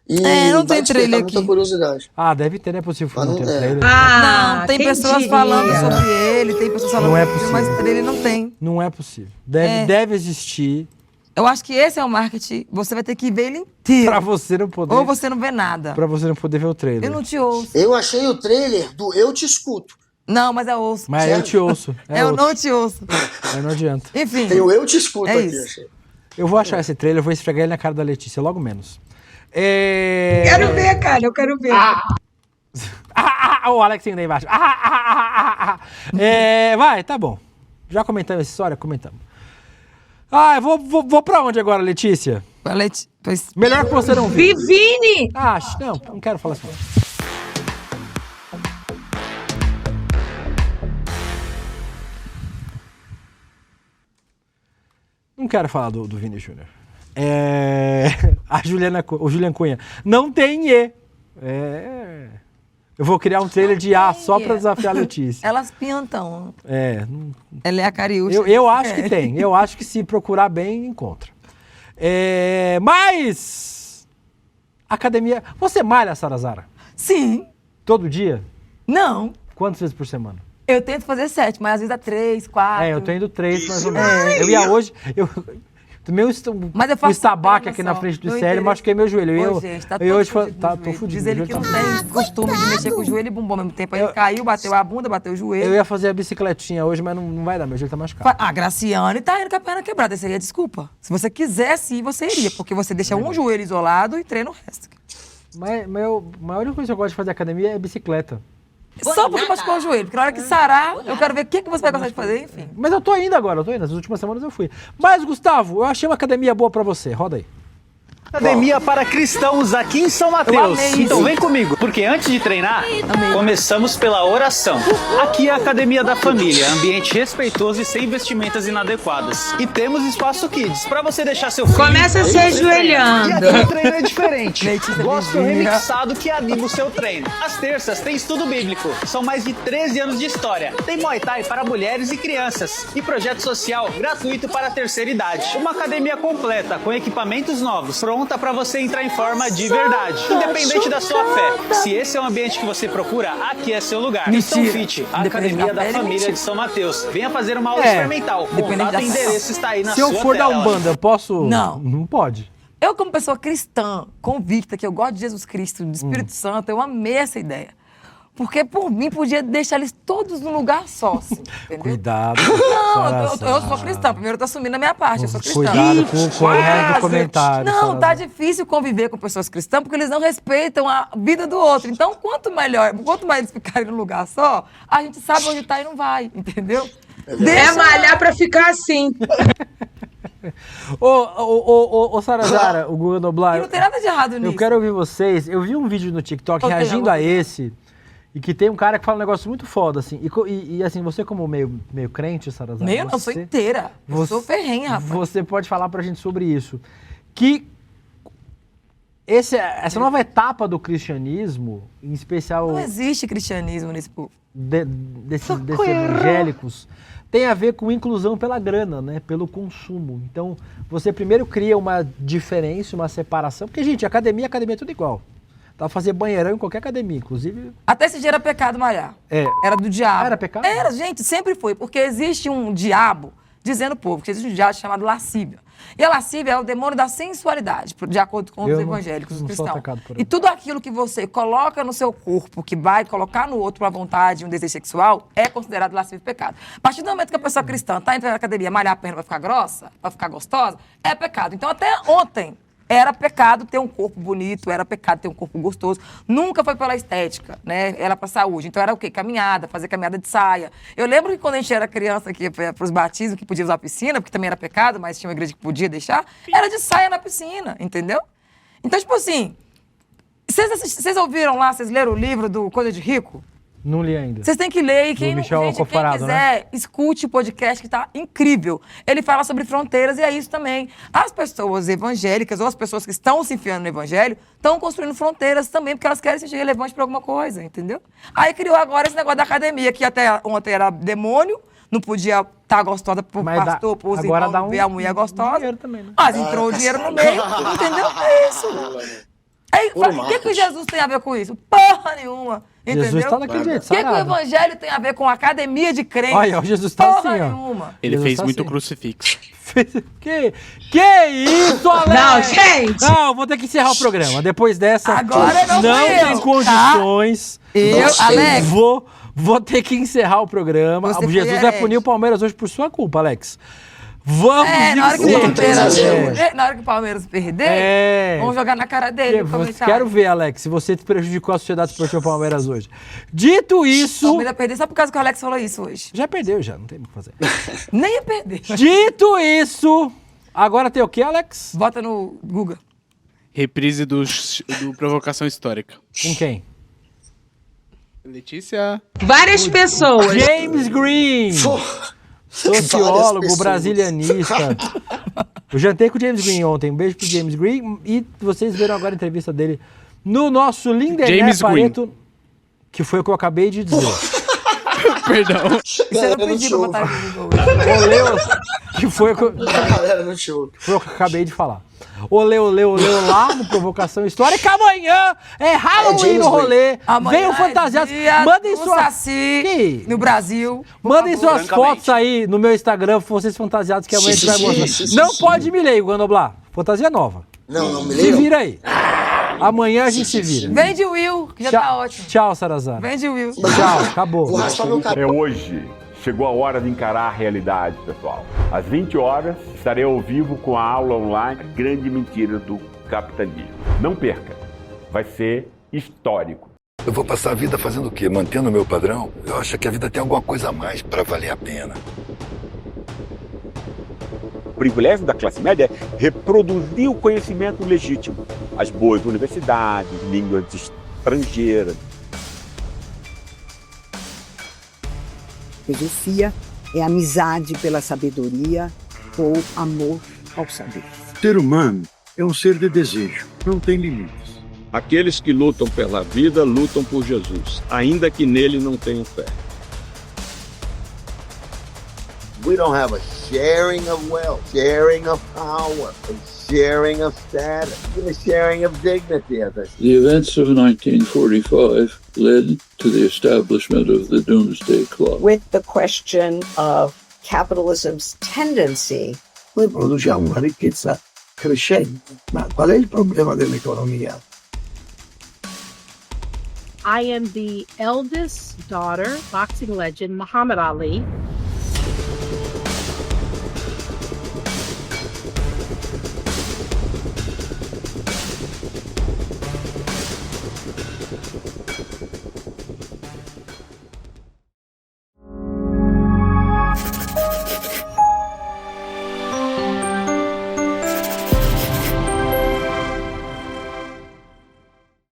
E não tem trailer aqui. Muita curiosidade. Deve ter, não é possível não ter trailer. Não, tem pessoas falando sobre ele, tem pessoas falando sobre ele, mas trailer não tem. Não é possível. Deve existir. Eu acho que esse é o marketing. Você vai ter que ver ele inteiro. Pra você não poder... Ou você não vê nada. Pra você não poder ver o trailer. Eu não te ouço. Eu achei o trailer do Eu Te Escuto. Não, mas eu ouço. Mas eu te ouço. Eu não te ouço. Aí não adianta. Enfim. Tem o Eu Te Escuto aqui. Isso. Eu vou achar esse trailer, eu vou esfregar ele na cara da Letícia, logo menos. Quero ver, cara, eu quero ver. O Alex ainda aí embaixo. Vai, tá bom. Já comentamos essa história? Comentamos. Vou pra onde agora, Letícia? Melhor que você não viu. Vivine! Não quero falar assim. Não quero falar do Vini Júnior. O Julian Cunha. Não tem E. Eu vou criar um trailer de A só pra desafiar a Letícia. Elas pintam. Não- Ela é a Cariúcha. Eu acho que tem. Eu acho que se procurar bem, encontra. Mas... Academia... Você malha, Sarazara? Sim. Todo dia? Não. Quantas vezes por semana? Eu tento fazer 7, mas às vezes dá 3, 4. Eu tô indo 3, mais ou menos. Eu ia hoje... Tomei Mas eu um faço estabaque treino aqui só. na frente do Meu sério e interesse- machuquei meu joelho. Ô, gente, tá eu todo hoje fudido tô no joelho. fudido. Diz ele que não tem costume de mexer com o joelho e bumbum ao mesmo tempo. Aí ele caiu, bateu a bunda, bateu o joelho. Eu ia fazer a bicicletinha hoje, mas não vai dar, meu joelho tá machucado. A Graciane tá indo com a perna quebrada. Essa aí é desculpa. Se você quisesse ir, você iria. Porque você deixa um joelho isolado e treina o resto. Mas a única coisa que eu gosto de fazer academia é bicicleta. Só porque machucou o joelho. Porque na hora que sarar, eu quero ver o que você vai gostar de fazer, enfim. Mas eu tô indo agora, Nas últimas semanas eu fui. Mas, Gustavo, eu achei uma academia boa pra você. Roda aí. Academia para cristãos aqui em São Mateus. Então vem comigo, porque antes de treinar, começamos pela oração. Aqui é a Academia da Família, ambiente respeitoso e sem vestimentas inadequadas. E temos espaço kids, para você deixar seu filho... Começa se ajoelhando. E aqui o treino é diferente. Letícia Gospel Virginia. remixado que anima o seu treino. Às terças tem estudo bíblico. São mais de 13 anos de história. Tem Muay Thai para mulheres e crianças. E projeto social gratuito para a terceira idade. Uma academia completa, com equipamentos novos, pronta para você entrar em forma de verdade, independente da sua fé. Se esse é o ambiente que você procura, aqui é seu lugar. Missão Fit, a Academia da Família de São Mateus. Venha fazer uma aula experimental. Contato e endereço está aí na Se sua eu for tela. dar Umbanda, eu posso... Não. Não pode. Eu, como pessoa cristã, convicta, que eu gosto de Jesus Cristo, do Espírito Santo, eu amei essa ideia. Porque, por mim, podia deixar eles todos num lugar só, assim, entendeu? Cuidado. Não, eu sou cristã. Primeiro eu tô assumindo a minha parte, eu sou cristã. Cuidado com o resto do comentário. Não, tá difícil conviver com pessoas cristãs porque eles não respeitam a vida do outro. Então, quanto mais eles ficarem num lugar só, a gente sabe onde tá e não vai, entendeu? É malhar pra ficar assim. Ô, Sarazara, o Google Noblar. E não tem nada de errado nisso. Eu quero ouvir vocês. Eu vi um vídeo no TikTok reagindo a esse. E que tem um cara que fala um negócio muito foda, assim. E assim, você como meio crente, Sarazara... Meio não, eu sou inteira. Eu sou ferrenha, rapaz. Você pode falar pra gente sobre isso. Que essa nova etapa do cristianismo, em especial... Não existe cristianismo nesse povo. Desses evangélicos, tem a ver com inclusão pela grana, né? Pelo consumo. Então, você primeiro cria uma diferença, uma separação. Porque, gente, academia é tudo igual. Dá pra fazer banheirão em qualquer academia, inclusive... Até esse dia era pecado malhar. Era do diabo. Era pecado? Era, gente, sempre foi. Porque existe um diabo, dizendo o povo, que existe um diabo chamado lascívia. E a lascívia é o demônio da sensualidade, de acordo com os evangélicos, os cristãos. E tudo aquilo que você coloca no seu corpo, que vai colocar no outro uma vontade, um desejo sexual, é considerado lascívio e pecado. A partir do momento que a pessoa cristã tá entrando na academia, malhar a perna pra ficar grossa, pra ficar gostosa, é pecado. Então, até ontem... Era pecado ter um corpo bonito, era pecado ter um corpo gostoso. Nunca foi pela estética, né? Era pra saúde. Então era o quê? Caminhada, fazer caminhada de saia. Eu lembro que quando a gente era criança aqui, pros batismos, que podia usar piscina, porque também era pecado, mas tinha uma igreja que podia deixar, era de saia na piscina, entendeu? Então, tipo assim, vocês ouviram lá, vocês leram o livro do Coisa de Rico? Não li ainda. Vocês têm que ler e quem quiser, né? Escute o podcast que tá incrível. Ele fala sobre fronteiras e é isso também. As pessoas evangélicas ou as pessoas que estão se enfiando no evangelho estão construindo fronteiras também porque elas querem ser relevantes para alguma coisa, entendeu? Aí criou agora esse negócio da academia que até ontem era demônio, não podia estar gostosa pro pastor, pro irmão ver a mulher gostosa. Também, né? Mas entrou o dinheiro no meio, entendeu? É isso. Aí, o que Jesus tem a ver com isso? Porra nenhuma. Entendeu? Jesus tá daquele jeito, O que o evangelho tem a ver com academia de crente? Olha, o Jesus tá Porra assim, ó. nenhuma. Ele Jesus fez tá muito assim. crucifixo. Que isso, Alex? Não, gente. Não, vou ter que encerrar o programa. Depois dessa, Agora não tem eu, condições. Tá? Eu, Alex. Vou ter que encerrar o programa. Você O Jesus foi vai herege. punir o Palmeiras hoje por sua culpa, Alex. Vamos Na hora, em na hora que o Palmeiras perder, vamos jogar na cara dele. Quero ver, Alex, se você prejudicou a Sociedade Esportiva Palmeiras hoje. Dito isso... O Palmeiras perder só por causa que o Alex falou isso hoje. Já perdeu, já. Não tem o que fazer. Nem ia perder. Dito isso... Agora tem o que, Alex? Bota no Google. Reprise do Provocação Histórica. Com quem? Letícia. Várias pessoas. James Green. Sociólogo, brasilianista. Eu jantei com o James Green ontem. Um beijo pro James Green. E vocês viram agora a entrevista dele no nosso Lindené James Pareto. Green. que foi o que eu acabei de dizer. Perdão. Você não pediu pra botar no Google. Que foi o que eu... Galera no show. Foi o que eu acabei de falar. Olê lá no Provocação Histórica. Amanhã é Halloween no rolê. Venham fantasiados. Mandem suas... Saci no Brasil. Mandem suas fotos aí no meu Instagram, vocês fantasiados, que amanhã a gente vai mostrar. Não pode me ler, Guanoblar. Fantasia nova. Não me Se leio. vira aí. Amanhã a gente se vira. Vende o Will, que já tá ótimo. Tchau, Sarazar. Vende o Will. Tchau, acabou. É hoje. Chegou a hora de encarar a realidade, pessoal. Às 20 horas, estarei ao vivo com a aula online A Grande Mentira do Capitalismo. Não perca. Vai ser histórico. Eu vou passar a vida fazendo o quê? Mantendo o meu padrão? Eu acho que a vida tem alguma coisa a mais para valer a pena. O privilégio da classe média é reproduzir o conhecimento legítimo. As boas universidades, línguas estrangeiras. Filosofia é amizade pela sabedoria ou amor ao saber. O ser humano é um ser de desejo, não tem limites. Aqueles que lutam pela vida lutam por Jesus, ainda que nele não tenham fé. We don't have a sharing of wealth, sharing of power, a sharing of status, and a sharing of dignity. The events of 1945 led to the establishment of the Doomsday Clock. With the question of capitalism's tendency. Noi produciamo una ricchezza crescente, ma qual è il problema dell'economia? I am the eldest daughter, boxing legend Muhammad Ali.